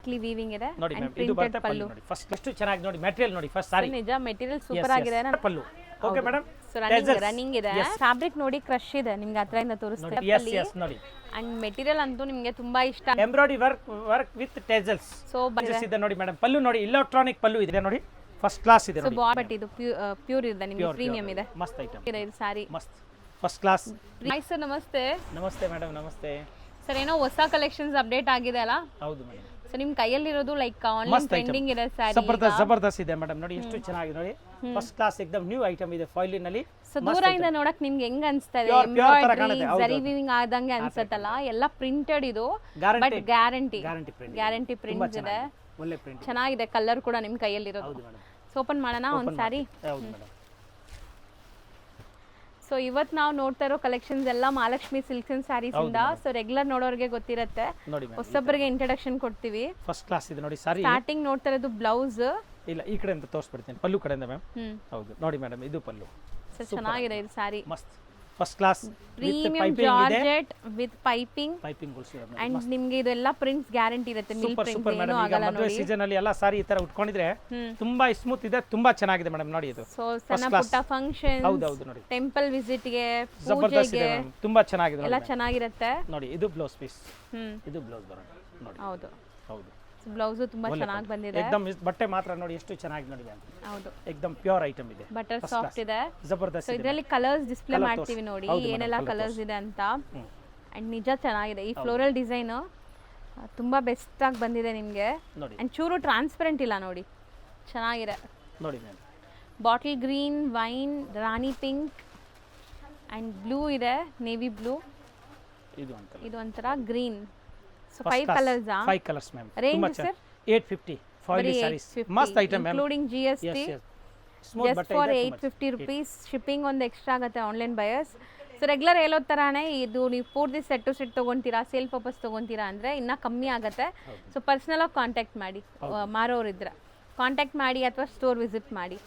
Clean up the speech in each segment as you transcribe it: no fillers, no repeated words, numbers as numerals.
Completely weaving ಇದೆ ನೋಡಿ and ma'am ಇದು printed ಬರುತ್ತೆ ಪಲ್ಲು ನೋಡಿ ಫಸ್ಟ್ ಎಷ್ಟು ಚೆನ್ನಾಗಿ ನೋಡಿ ಮೆಟೀರಿಯಲ್ ನೋಡಿ ಫಸ್ಟ್ ಸಾರಿ ನಿಜ ಮೆಟೀರಿಯಲ್ ಸೂಪರ್ ಆಗಿದೆ ಪಲ್ಲು ಓಕೆ ಮೇಡಮ್ ಸೊ ರನ್ನಿಂಗ್ ಇದೆ ಫ್ಯಾಬ್ರಿಕ್ ನೋಡಿ ಕ್ರಶ್ ಇದೆ ನಿಮ್ಗೆ ಹತ್ರದಿಂದ ತೋರಿಸ್ತೀನಿ ಎಸ್ ಎಸ್ ನೋಡಿ ಅಂಡ್ ಮೆಟೀರಿಯಲ್ ಅಂತೂ ನಿಮಗೆ ತುಂಬಾ ಇಷ್ಟ embroidery work with tassels so ಇದೆ ನೋಡಿ ಮೇಡಮ್ ಪಲ್ಲು ನೋಡಿ ಎಲೆಕ್ಟ್ರಾನಿಕ್ ಪಲ್ಲು ಇದೆ ನೋಡಿ ಫಸ್ಟ್ ಕ್ಲಾಸ್ ಇದೆ ನೋಡಿ ಬಟ್ ಇದು ಪ್ಯೂರ್ ಇದೆ ನಿಮಗೆ ಪ್ರೀಮಿಯಂ ಇದೆ ಮಸ್ತ್ ಐಟಮ್ ಇದೆ ಇದು ಸಾರಿ ಮಸ್ತ್ ಫಸ್ಟ್ ಕ್ಲಾಸ್ ಹಾಯ್ ಸರ್ ನಮಸ್ತೆ ನಮಸ್ತೆ ಮೇಡಮ್ ನಮಸ್ತೆ ಸರ್ ಏನೋ ಹೊಸ ಕಲೆಕ್ಷನ್ಸ್ ಅಪ್ಡೇಟ್ ಆಗಿದೆ ಅಲ್ಲ ಹೌದು ಮೇಡಮ್ ಸೊ ನಿಮ್ ಕೈಯಲ್ಲಿರೋದು ಲೈಕ್ ಆನ್ಲೈನ್ ಟ್ರೆಂಡಿಂಗ್ ಇದೆ ಸ್ಯಾರಿ ಜಬರ್ದಸ್ತ್ ಇದೆ ಮೇಡಮ್ ನೋಡಿ ಎಷ್ಟು ಚೆನ್ನಾಗಿದೆ ನೋಡಿ ಫಸ್ಟ್ ಕ್ಲಾಸ್ ಎಕ್ದಮ್ ನ್ಯೂ ಐಟಮ್ ಇದೆ ಫಾಯಿಲಿನಲ್ಲಿ ಸೊ ದೂರದಿಂದ ನೋಡಕ್ ನಿಮ್ಗೆ ಹೆಂಗ್ ಅನ್ಸ್ತಾ ಇದೆ ಎಂಬ್ರಾಯ್ಡರಿ ಜರಿ ವೀವಿಂಗ್ ಆದಂಗೆ ಅನ್ಸತ್ತಲ್ಲ ಎಲ್ಲ ಪ್ರಿಂಟೆಡ್ ಇದು ಬಟ್ ಗ್ಯಾರಂಟಿ ಪ್ರಿಂಟ್ ಇದೆ ಒಳ್ಳೆ ಪ್ರಿಂಟ್ ಚೆನ್ನಾಗಿದೆ ಕಲರ್ ಕೂಡ ನಿಮ್ ಕೈಯಲ್ಲಿರೋದು ಹೌದು ಮೇಡಮ್ ಸೊ ಓಪನ್ ಮಾಡೋಣ ಒಂದ್ ಸಾರಿ ಹೌದು ಮೇಡಮ್ ಸೊ ಇವತ್ತು ನಾವು ನೋಡ್ತಾ ಇರೋ ಕಲೆಕ್ಷನ್ಸ್ ಎಲ್ಲ ಮಹಾಲಕ್ಷ್ಮಿ ಸಿಲ್ಕ್ಸ್ ಅಂಡ್ ಸ್ಯಾರೀಸ್ ಇಂದ ಸೊ ರೆಗ್ಯುಲರ್ ನೋಡೋರಿಗೆ ಗೊತ್ತಿರುತ್ತೆ ನೋಡಿ ಮೇಡಮ್ ಹೊಸಬರಿಗೆ ಇಂಟ್ರಡಕ್ಷನ್ ಕೊಡ್ತೀವಿ ಫಸ್ಟ್ ಕ್ಲಾಸ್ ಇದೆ ನೋಡಿ ಸಾರಿ ಸ್ಟಾರ್ಟಿಂಗ್ ನೋಡ್ತಾ ಇರೋದು ಬ್ಲೌಸ್ ಇಲ್ಲ ಈ ಕಡೆಯಿಂದ ತೋರಿಸ್ಬಿಡ್ತೀನಿ ಪಲ್ಲು ಕಡೆಯಿಂದ ಮ್ಯಾಮ್ ಹೌದು ನೋಡಿ ಮೇಡಮ್ ಇದು ಪಲ್ಲು ಸೊ ಚೆನ್ನಾಗಿದೆ ಇದು ಸ್ಯಾರಿ ಮಸ್ತ್ first class premium georgette with piping piping and ನಿಮ್ಗೆ ಇದೆಲ್ಲ ಪ್ರಿಂಟ್ಸ್ ಗ್ಯಾರಂಟಿ ಇರುತ್ತೆ ಮಿಲ್ ಸೂಪರ್ ಪ್ರಿಂಟ್ ಸೂಪರ್ ಏನು ಮೇಡಮ್ ಈಗ ಆಗಲ್ಲ ಮದುವೆ ಸೀಸನ್ ಅಲ್ಲಿ ಎಲ್ಲ ಸಾರಿ ಈ ತರ ಉಟ್ಕೊಂಡಿದ್ರೆ ತುಂಬಾ ಸ್ಮೂತ್ ಇದೆ ತುಂಬಾ ಚೆನ್ನಾಗಿದೆ ಮೇಡಮ್ ನೋಡಿ ಇದು ಸೊ ಸಣ್ಣ ಪುಟ್ಟ ಫಂಕ್ಷನ್ ಹೌದು ಹೌದು ನೋಡಿ ಟೆಂಪಲ್ ವಿಸಿಟ್ ಗೆ ಜಬರ್ದಸ್ತ್ ಇದೆ ಪೂಜೆಗೆ ಮೇಡಮ್ ತುಂಬಾ ಚೆನ್ನಾಗಿದೆ ಎಲ್ಲ ನೋಡಿ ಚೆನ್ನಾಗಿರುತ್ತೆ ನೋಡಿ ಇದು ಬ್ಲೌಸ್ ಪೀಸ್ ಇದು ಬ್ಲೌಸ್ ಬರುತ್ತೆ ನೋಡಿ ಹೌದು ಹೌದು ಬ್ಲೌಸ್ ತುಂಬಾ ಚೆನ್ನಾಗಿ ಬಂದಿದೆ एकदम ಬಟ್ಟೆ ಮಾತ್ರ ನೋಡಿ ಎಷ್ಟು ಚೆನ್ನಾಗಿ ನೋಡಿ ಮ್ಯಾಮ್ ಹೌದು एकदम ಪ್ಯೂರ್ ಐಟಮ್ ಇದೆ ಬಟರ್ ಸಾಫ್ಟ್ ಇದೆ ಜಬರ್ದಸ್ತ್ ಸೊ ಇದೆ ಇದರಲ್ಲಿ ಕಲರ್ಸ್ ಡಿಸ್ಪ್ಲೇ ಮಾಡ್ತೀವಿ ನೋಡಿ ಏನೆಲ್ಲ ಕಲರ್ಸ್ ಇದೆ ಅಂತ ಅಂಡ್ ನಿಜ ಚೆನ್ನಾಗಿದೆ ಈ ಫ್ಲೋರಲ್ ಡಿಸೈನ್ ತುಂಬಾ ಬೆಸ್ಟ್ ಆಗಿ ಬಂದಿದೆ ನಿಮಗೆ ನೋಡಿ ಅಂಡ್ ಚೂರು ಟ್ರಾನ್ಸ್ಪರೆಂಟ್ ಇಲ್ಲ ನೋಡಿ ಚೆನ್ನಾಗಿದೆ ನೋಡಿ ma'am bottle green wine rani pink and blue ಇದೆ ನೇವಿ ಬ್ಲೂ ಇದು ಅಂತ ಇದು ಒಂಥರ green so 5 colours 5 colours ma'am range ತುಂಬಾ ಸರ್ 850 ಫಾಯಿಲ್ ಸ್ಯಾರೀಸ್ ಮಸ್ತ್ item ma'am including GST smooth just ಬಟ್ಟೆ ಫಾರ್ ಇದೆ 850 ರೂಪೀಸ್ ಶಿಪ್ಪಿಂಗ್ ಒಂದು ಎಕ್ಸ್ಟ್ರಾ ಆಗುತ್ತೆ ಆನ್ಲೈನ್ ಬಯರ್ಸ್ ಸೊ ರೆಗ್ಯುಲರ್ ಹೇಳೋ ಥರನೇ ಇದು ನೀವು ಪೂರ್ತಿ ಸೆಟ್ ಟು ಸೆಟ್ ತೊಗೊತೀರಾ ಸೇಲ್ ಪರ್ಪಸ್ ತೊಗೊತೀರಾ ಅಂದರೆ ಇನ್ನೂ ಕಮ್ಮಿ ಆಗುತ್ತೆ ಸೊ ಪರ್ಸ್ನಲಾಗಿ ಕಾಂಟ್ಯಾಕ್ಟ್ ಮಾಡಿ ಮಾರೋರಿದ್ರೆ ಕಾಂಟ್ಯಾಕ್ಟ್ ಮಾಡಿ ಅಥವಾ ಸ್ಟೋರ್ ವಿಸಿಟ್ ಮಾಡಿ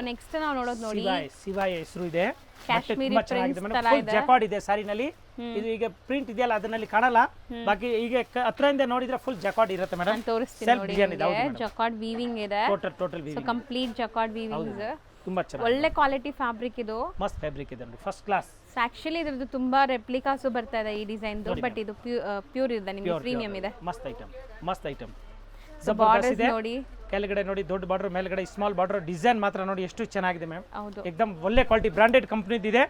ನೆಕ್ಸ್ಟ್ ನಾವು ನೋಡೋದು ನೋಡಿ ಶಿವಾಯ ಹೆಸರು ಇದೆ ಕಾಶ್ಮೀರಿ ಪ್ರಿಂಟ್ಸ್ ತರ ಫುಲ್ ಇದೆ ಜಕಾರ್ಡ್ ಇದೆ ಸಾರಿನಲ್ಲಿ ಇದು ಈಗ ಪ್ರಿಂಟ್ ಇದೆಯಲ್ಲ ಅದರಲ್ಲಿ ಕಾಣಲ್ಲ ಬಾಕಿ ಈಗ ಹತ್ರದಿಂದ ನೋಡಿದ್ರೆ ಫುಲ್ ಜಕಾರ್ಡ್ ಇರುತ್ತೆ ಮೇಡಮ್ ನಾನು ತೋರಿಸ್ತೀನಿ ಸೆಲ್ಫ್ ನೋಡಿ ಡಿಸೈನ್ ಇದೆ ಹೌದು ಜಕಾರ್ಡ್ ವೀವಿಂಗ್ ಇದೆ total so complete jacquard weavings ತುಂಬಾ ಚೆನ್ನಾಗಿ ಒಳ್ಳೆ ಕ್ವಾಲಿಟಿ ಫ್ಯಾಬ್ರಿಕ್ ಇದು ಮಸ್ತ್ ಫ್ಯಾಬ್ರಿಕ್ ಇದೆ ನೋಡಿ ಫಸ್ಟ್ ಕ್ಲಾಸ್ ಆಕ್ಚುಲಿ ಇದ್ರದ್ದು ತುಂಬಾ ರೆಪ್ಲಿಕಾಸು ಬರ್ತಾ ಇದೆ ಈ ಡಿಸೈನ್ ಬಟ್ ಇದು ಪ್ಯೂರ್ ಇದೆ ನಿಮಗೆ ಪ್ರೀಮಿಯಂ ಇದೆ ಮಸ್ತ್ ಐಟಮ್ ಬಾರ್ಡರ್ಸ್ ನೋಡಿ ಕೆಳಗಡೆ ನೋಡಿ ದೊಡ್ಡ ಬಾರ್ಡರ್ ಮೇಲ್ಗಡೆ ಸ್ಮಾಲ್ ಬಾರ್ಡರ್ ಡಿಸೈನ್ ಮಾತ್ರ ನೋಡಿ ಎಷ್ಟು ಚೆನ್ನಾಗಿದೆ ಮ್ಯಾಮ್ ಹೌದು एकदम ಒಳ್ಳೆ ಕ್ವಾಲಿಟಿ ಬ್ರಾಂಡೆಡ್ ಕಂಪನಿ ಇದೆ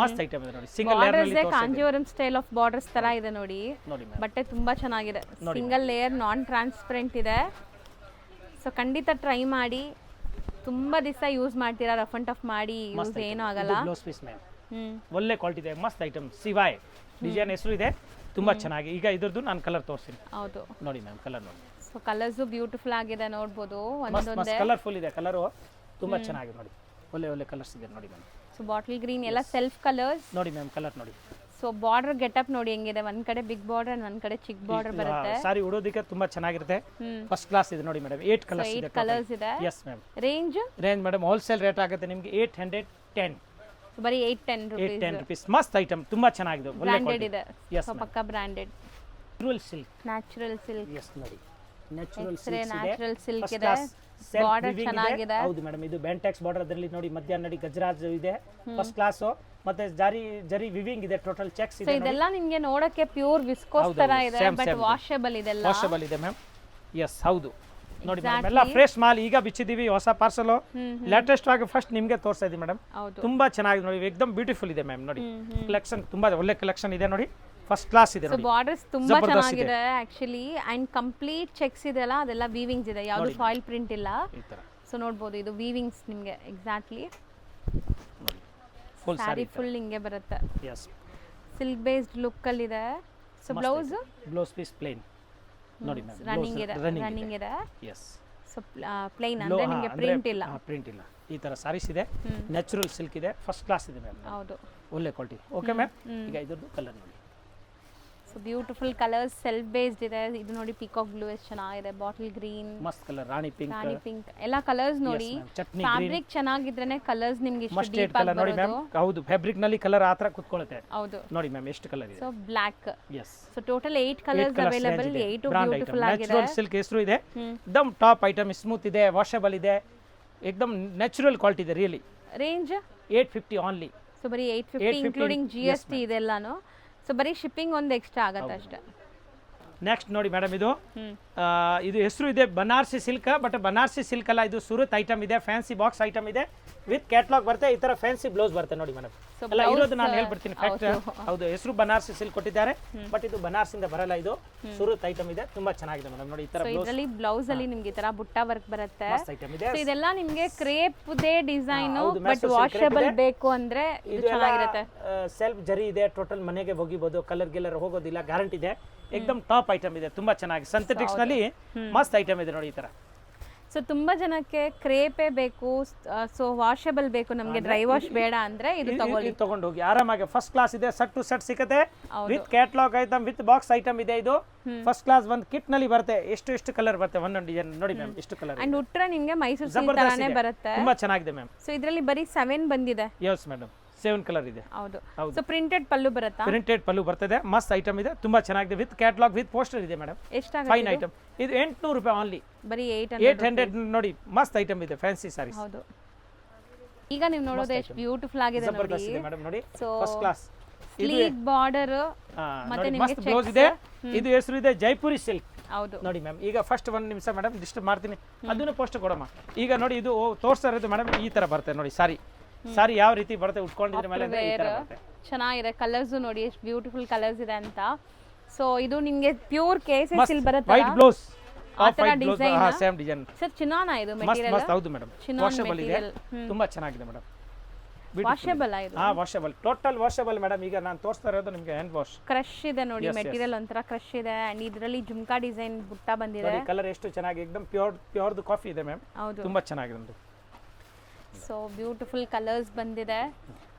ಮಸ್ತ್ ಐಟಮ್ ಇದೆ ನೋಡಿ single layer borders Kanjeevaram style of borders ತರ ಇದೆ ನೋಡಿ ನೋಡಿ ಬಟ್ಟೆ ತುಂಬಾ ಚೆನ್ನಾಗಿದೆ ಸಿಂಗಲ್ ಲೇಯರ್ ನಾನ್ ಟ್ರಾನ್ಸ್ಪರೆಂಟ್ ಇದೆ ಸೊ ಖಂಡಿತ ಟ್ರೈ ಮಾಡಿ ತುಂಬಾ ದಿವಸ ಯೂಸ್ ಮಾಡ್ತೀರಾ ರಫ್ ಅಂಡ್ ಟಫ್ ಮಾಡಿ ಯೂಸ್ ಏನೂ ಆಗಲ್ಲ ಬ್ಲೌಸ್ ಪೀಸ್ ಮ್ಯಾಮ್ ಒಳ್ಳೆ ಕ್ವಾಲಿಟಿ ಇದೆ ಮಸ್ತ್ ಐಟಮ್ ಶಿವಾಯ್ ಡಿಸೈನ್ ಹೆಸರು ಇದೆ ತುಂಬಾ ಚೆನ್ನಾಗಿ ಈಗ ಇದ್ರದ್ದು ನಾನು ಕಲರ್ ತೋರಿಸ್ತೀನಿ ಹೌದು ನೋಡಿ ಮ್ಯಾಮ್ ಕಲರ್ ನೋಡಿ ಸೊ ಕಲರ್ಸ್ ಬ್ಯೂಟಿಫುಲ್ ಆಗಿದೆ ನೋಡಬಹುದು ಮಸ್ತ್ ಒಂದೊಂದೇ ಕಲರ್ಫುಲ್ ಇದೆ ಕಲರ್ ತುಂಬಾ ಚೆನ್ನಾಗಿದೆ ನೋಡಿ ಒಳ್ಳೆ ಕಲರ್ಸ್ ಇದೆ ನೋಡಿ ಮ್ಯಾಮ್ ಸೊ ಬಾಟಲ್ ಗ್ರೀನ್ ಎಲ್ಲ ಸೆಲ್ಫ್ ಕಲರ್ಸ್ ನೋಡಿ ಮ್ಯಾಮ್ ಕಲರ್ ನೋಡಿ ಸೊ ಬಾರ್ಡರ್ ಗೆಟಪ್ ನೋಡಿ ಹೆಂಗಿದೆ ಒಂದ್ ಕಡೆ ಬಿಗ್ ಬಾರ್ಡರ್ ಅಂಡ್ ಒಂದ್ ಕಡೆ ಚಿಕ್ಕ ಬಾರ್ಡರ್ ಬರುತ್ತೆ ಸಾರಿ ಉಡೋದಕ್ಕೆ ತುಂಬಾ ಚೆನ್ನಾಗಿರುತ್ತೆ ಫಸ್ಟ್ ಕ್ಲಾಸ್ ಇದೆ ನೋಡಿ ಮೇಡಮ್ 8 ಕಲರ್ಸ್ ಇದೆ 8 ಕಲರ್ಸ್ ಇದೆ yes ma'am range madam wholesale rate ಆಗುತ್ತೆ ನಿಮಗೆ 810 ಬರೀ 810 rupees ಮಸ್ತ್ ಐಟಮ್ ತುಂಬಾ ಚೆನ್ನಾಗಿದೆ ಒಳ್ಳೆ ಬ್ರಾಂಡೆಡ್ ಇದೆ Yes, ಸೊ ಪಕ್ಕಾ branded natural silk natural silk yes ನೋಡಿ natural x ray silk natural silk ಇದೆ ಬಾರ್ಡರ್ ಚೆನ್ನಾಗಿದೆ ಹೌದು ಮೇಡಮ್ ಇದು ಬ್ಯಾಂಟೆಕ್ಸ್ ಬಾರ್ಡರ್ ಅದರಲ್ಲಿ ನೋಡಿ ಮಧ್ಯ ನೋಡಿ ಗಜರಾಜ್ ಇದೆ ಫಸ್ಟ್ ಕ್ಲಾಸ್ ಮತ್ತೆ ಜರಿ ವಿವಿಂಗ್ ಇದೆ ಟೋಟಲ್ ಚೆಕ್ಸ್ ಸೊ ಇದೆ ಇದೆಲ್ಲ ನಿಮಗೆ ನೋಡಕ್ಕೆ ಪ್ಯೂರ್ ವಿಸ್ಕೋಸ್ ತರ ಇದೆ ಬಟ್ ವಾಷಬಲ್ ಇದೆಲ್ಲ ವಾಷಬಲ್ ಇದೆ ಮ್ಯಾಮ್ ಎಸ್ ಹೌದು ನೋಡಿ ಮೇಡಮ್ ಎಲ್ಲ ಫ್ರೆಶ್ ಮಾಲ್ ಈಗ ಬಿಚ್ಚಿದೀವಿ ಹೊಸ ಪಾರ್ಸಲ್ ಲೇಟೆಸ್ಟ್ ಆಗಿ ಫಸ್ಟ್ ನಿಮಗೆ ತೋರಿಸ್ತಾ ಇದೀವಿ ಮೇಡಮ್ ಹೌದು ತುಂಬಾ ಚೆನ್ನಾಗಿದೆ ನೋಡಿ एकदम ಬ್ಯೂಟಿಫುಲ್ ಇದೆ ಮ್ಯಾಮ್ ನೋಡಿ ಕಲೆಕ್ಷನ್ ತುಂಬಾ ಒಳ್ಳೆ ಕಲೆಕ್ಷನ್ ಇದೆ ನೋಡಿ ಫಸ್ಟ್ ಕ್ಲಾಸ್ ಇದೆ ಸೊ ನೋಡಿ ಬಾರ್ಡರ್ಸ್ ತುಂಬಾ ಚೆನ್ನಾಗಿದೆ ಆಕ್ಚುಲಿ ಅಂಡ್ ಕಂಪ್ಲೀಟ್ ಚೆಕ್ಸ್ ಇದೆಲ್ಲ ಅದೆಲ್ಲ ವೀವಿಂಗ್ಸ್ ಇದೆ ಯಾವುದು ಫಾಯಿಲ್ ಪ್ರಿಂಟ್ ಇಲ್ಲ ಈ ತರ ಸೊ ನೋಡಬಹುದು ಇದು ವೀವಿಂಗ್ಸ್ ನಿಮಗೆ ಎಕ್ಸಾಕ್ಟ್ಲಿ ನೋಡಿ ಫುಲ್ ಸ್ಯಾರಿ ಫುಲ್ ಹಿಂಗೆ ಬರುತ್ತೆ ಎಸ್ ಸಿಲ್ಕ್ ಬೇಸ್ಡ್ ಲುಕ್ ಅಲ್ಲಿ ಇದೆ ಸೊ ಬ್ಲೌಸ್ ಪೀಸ್ ಪ್ಲೇನ್ ನೋಡಿ ಮ್ಯಾಮ್ ರನ್ನಿಂಗ್ ಇದೆ ಎಸ್ ಸೊ ಪ್ಲೇನ್ ಅಂದ್ರೆ ನಿಮಗೆ ಪ್ರಿಂಟ್ ಇಲ್ಲ ಪ್ರಿಂಟ್ ಇಲ್ಲ ಈ ತರ ಸಾರೀಸ್ ಇದೆ ನ್ಯಾಚುರಲ್ ಸಿಲ್ಕ್ ಇದೆ ಫಸ್ಟ್ ಕ್ಲಾಸ್ ಇದೆ ಮ್ಯಾಮ್ ಹೌದು ಒಳ್ಳೆ ಕ್ವಾಲಿಟಿ ಓಕೆ ಮ್ಯಾಮ್ ಈಗ ಇದ್ರದ್ದು ಕಲರ್ ನೋಡಿ so so beautiful colours self based ಇದೆ. ಇದು ನೋಡಿ ಪಿಕಾಕ್ ಬ್ಲೂ ಎಷ್ಟು ಚೆನ್ನಾಗಿದೆ, ಬಾಟಲ್ ಗ್ರೀನ್, ಮಸ್ತ್ ಕಲರ್, ರಾಣಿ ಪಿಂಕ್, ಎಲ್ಲ ಕಲರ್ಸ್ ನೋಡಿ. ಚಟ್ನಿ ಫ್ಯಾಬ್ರಿಕ್ ಚೆನ್ನಾಗಿದ್ರೇನೆ ಕಲರ್ಸ್ ನಿಮ್ಗೆ ಇಷ್ಟು ಮಸ್ಟರ್ಡ್ ಡೀಪ್ ಆಗಿ ಕಲರ್ ನೋಡಿ ಮ್ಯಾಮ್. ಬರೋದು. ಹೌದು, ಫ್ಯಾಬ್ರಿಕ್ ನಲ್ಲಿ ಕಲರ್ ಆ ತರ ಕುತ್ಕೊಳ್ಳುತ್ತೆ ಹೌದು ನೋಡಿ ಮ್ಯಾಮ್, ಎಷ್ಟು ಕಲರ್ ಇದೆ. So black. Yes, so total 8 colours available. 8 beautiful ಆಗಿದೆ. ನ್ಯಾಚುರಲ್ ಸಿಲ್ಕ್ ಹೆಸರು ಇದೆ, एकदम ಟಾಪ್ ಐಟಮ್, ಸ್ಮೂತ್ ಇದೆ, ವಾಷಬಲ್ ಇದೆ, एकदम ನ್ಯಾಚುರಲ್ ಕ್ವಾಲಿಟಿ ಇದೆ. Really range 850 only. ಸೊ ಬರೀ 850 ಇನ್ಕ್ಲೂಡಿಂಗ್ GST ಇದೆಲ್ಲಾನು. ಸೊ ಬರೀ ಶಿಪ್ಪಿಂಗ್ ಒಂದು ಎಕ್ಸ್ಟ್ರಾ ಆಗುತ್ತೆ ಅಷ್ಟೇ. ನೆಕ್ಸ್ಟ್ ನೋಡಿ ಮೇಡಮ್, ಇದು ಹೆಸರು ಇದೆ Banarasi silk, but Banarasi silk ಅಲ್ಲ, ಇದು ಸೂರತ್ ಐಟಮ್ ಇದೆ, ಫ್ಯಾನ್ಸಿ ಬಾಕ್ಸ್ ಐಟಮ್ ಇದೆ, ವಿತ್ ಕ್ಯಾಟ್ಲಾಗ್ ಬರುತ್ತೆ. ಈ ತರ ಫ್ಯಾನ್ಸಿ ಬ್ಲೌಸ್ ಬರುತ್ತೆ ನೋಡಿ ಮೇಡಮ್. ಎಲ್ಲ ಇರೋದು ನಾನು ಹೇಳ್ಬಿಡ್ತೀನಿ ಫ್ಯಾಕ್ಟ್. ಹೌದು, ಹೆಸರು ಬನಾರಸಿ ಸಿಲ್ಕ್ ಕೊಟ್ಟಿದ್ದಾರೆ, ಬಟ್ ಇದು ಬನಾರಸಿಂದ ಬರಲ್ಲ, ಇದು ಸೂರತ್ ಐಟಮ್ ಇದೆ, ತುಂಬಾ ಚೆನ್ನಾಗಿದೆ ಮೇಡಮ್. ನೋಡಿ ಈ ತರ ಇದರಲ್ಲಿ ಬ್ಲೌಸ್ ಅಲ್ಲಿ ನಿಮ್ಗೆ ಈ ತರ ಬುಟ್ಟ ವರ್ಕ್ ಬರುತ್ತೆ. ಐಟಮ್ ಇದೆ. ಸೊ ಇದೆಲ್ಲ ನಿಮ್ಗೆ crepe they design, but washable ಬೇಕು ಅಂದ್ರೆ ಇದು ಚೆನ್ನಾಗಿರುತ್ತೆ. ಸೆಲ್ಫ್ ಜರಿ ಇದೆ, ಟೋಟಲ್ ಮನೆಗೆ ಹೋಗಿಬಹುದು, ಕಲರ್ ಗಿಲ್ಲರ್ ಹೋಗೋದಿಲ್ಲ, ಗ್ಯಾರಂಟಿ ಇದೆ. एकदम ಟಾಪ್ ಐಟಮ್ ಇದೆ, ತುಂಬಾ ಚೆನ್ನಾಗಿ ಸಿಂಥೆಟಿಕ್ಸ್ ನಲ್ಲಿ ಮಸ್ತ್ ಐಟಮ್ ಇದೆ ನೋಡಿ ಈ ತರ. ಸೊ ತುಂಬಾ ಜನಕ್ಕೆ ಕ್ರೇಪೇ ಬೇಕು, ಸೊ ವಾಷಬಲ್ ಬೇಕು, ನಮಗೆ ಡ್ರೈ ವಾಶ್ ಬೇಡ ಅಂದ್ರೆ ಇದು ತಗೊಂಡು ಹೋಗಿ ಆರಾಮಾಗಿ. ಫಸ್ಟ್ ಕ್ಲಾಸ್ ಇದೆ, ಸೆಟ್ ಟು ಸೆಟ್ ಸಿಗುತ್ತೆ, with catalogue item, with box item ಇದೆ. ಇದು ಫಸ್ಟ್ ಕ್ಲಾಸ್ ಒಂದು ಕಿಟ್ ನಲ್ಲಿ ಬರುತ್ತೆ. ಎಷ್ಟು ಕಲರ್ ಬರುತ್ತೆ, ಒಂದೊಂದು ಡಿಸೈನ್ ನೋಡಿ ಮ್ಯಾಮ್, ಎಷ್ಟು ಕಲರ್. ಅಂಡ್ ಉಟ್ರೆ ನಿಮಗೆ ಮೈಸೂರು ಸಿಲ್ಕ್ ತರಾನೇ ಬರುತ್ತೆ, ತುಂಬಾ ಚೆನ್ನಾಗಿದೆ ಮ್ಯಾಮ್. ಸೊ ಇದರಲ್ಲಿ ಬರೀ 7 ಬಂದಿದೆ. ಯಸ್ ಮೇಡಮ್, 7 ಕಲರ್ ಇದೆ. ಹೌದು. ಸೊ ಪ್ರಿಂಟೆಡ್ ಪಲ್ಲು ಬರುತ್ತಾ? ಪ್ರಿಂಟೆಡ್ ಪಲ್ಲು ಬರ್ತದೆ, ಮಸ್ತ್ ಐಟಮ್ ಇದೆ, ತುಂಬಾ ಚೆನ್ನಾಗಿದೆ, ವಿತ್ ಕ್ಯಾಟ್ಲಾಗ್, ವಿತ್ ಪೋಸ್ಟರ್ ಇದೆ ಮೇಡಮ್. ಎಷ್ಟಾಗುತ್ತೆ? Fine item. ಇದು 800 ರೂಪಾಯಿ ಓನ್ಲಿ. ಬರೀ 800 ನೋಡಿ, ಮಸ್ತ್ ಐಟಮ್ ಇದೆ, ಫ್ಯಾನ್ಸಿ ಸಾರೀಸ್. ಹೌದು. ಈಗ ನೀವು ನೋಡೋದು ಎಷ್ಟು ಬ್ಯೂಟಿಫುಲ್ ಆಗಿದೆ ನೋಡಿ. ಮೇಡಮ್ ನೋಡಿ, so first class sleek border ಮತ್ತೆ ನಿಮಗೆ ಮಸ್ತ್ ಬ್ಲೌಸ್ ಇದೆ. ಇದು ಹೆಸರು ಇದೆ ಜೈಪುರಿ ಸಿಲ್ಕ್. ಹೌದು ನೋಡಿ ಮ್ಯಾಮ್, ಈಗ ಫಸ್ಟ್ ಒಂದು ನಿಮಿಷ ಮೇಡಮ್ ಡಿಸ್ಟರ್ಬ್ ಮಾಡ್ತೀನಿ, ಅದನ್ನು ಪೋಸ್ಟ್ ಕೊಡಮ್ಮ. ಈಗ ನೋಡಿ, ಇದು ತೋರಿಸ್ತಾ ಇರೋದು ಮೇಡಮ್, ಈ ತರ ಬರುತ್ತೆ ನೋಡಿ ಸಾರಿ ಯಾವ ರೀತಿ ಬರುತ್ತೆ, ಉಟ್ಕೊಂಡಿದ್ರ ಮೇಲೆ ಈ ತರ ಬರುತ್ತೆ. ಚೆನ್ನಾಗಿದೆ. ಕಲರ್ಸ್ ನೋಡಿ ಎಷ್ಟು ಬ್ಯೂಟಿಫುಲ್ ಕಲರ್ಸ್ ಇದೆ ಅಂತ. ಸೊ ಇದು ನಿಮಗೆ ಪ್ಯೂರ್ ಕೇಸರಿ ಸಿಲ್ಕ್ ಬರುತ್ತೆ, white blouse, off white blouse, same design. Sir ಚಿನಾನ ಇದು ಮಸ್ತ್ ಮೆಟೀರಿಯಲ್. ಮಸ್ತ್, ಹೌದು ಮೇಡಮ್, ವಾಷಬಲ್ ಇದೆ, ತುಂಬಾ ಚೆನ್ನಾಗಿದೆ ಮೇಡಮ್. ವಾಷಬಲ್ ಇದು. Washable, total washable madam. ಈಗ ನಾನು ತೋರಿಸ್ತಾ ಇರೋದು ನಿಮಗೆ ಹ್ಯಾಂಡ್ ವಾಶ್. ಕ್ರಶ್ ಇದೆ ನೋಡಿ, ಮೆಟೀರಿಯಲ್ ಒಂಥರ ಕ್ರಶ್ ಇದೆ. ಅಂಡ್ ಇದರಲ್ಲಿ ಜುಮ್ಕಾ ಡಿಸೈನ್ ಬುಟ್ಟ ಬಂದಿದೆ. ಕಲರ್ ಎಷ್ಟು ಚೆನ್ನಾಗಿ, एकदम ಪ್ಯೂರ್ದು ಕಾಫಿ ಇದೆ ಮ್ಯಾಮ್. ಹೌದು, ತುಂಬಾ ಚೆನ್ನಾಗಿದೆ ನೋಡಿ. ಸೊ ಬ್ಯೂಟಿಫುಲ್ ಕಲರ್ಸ್ ಬಂದಿದೆ.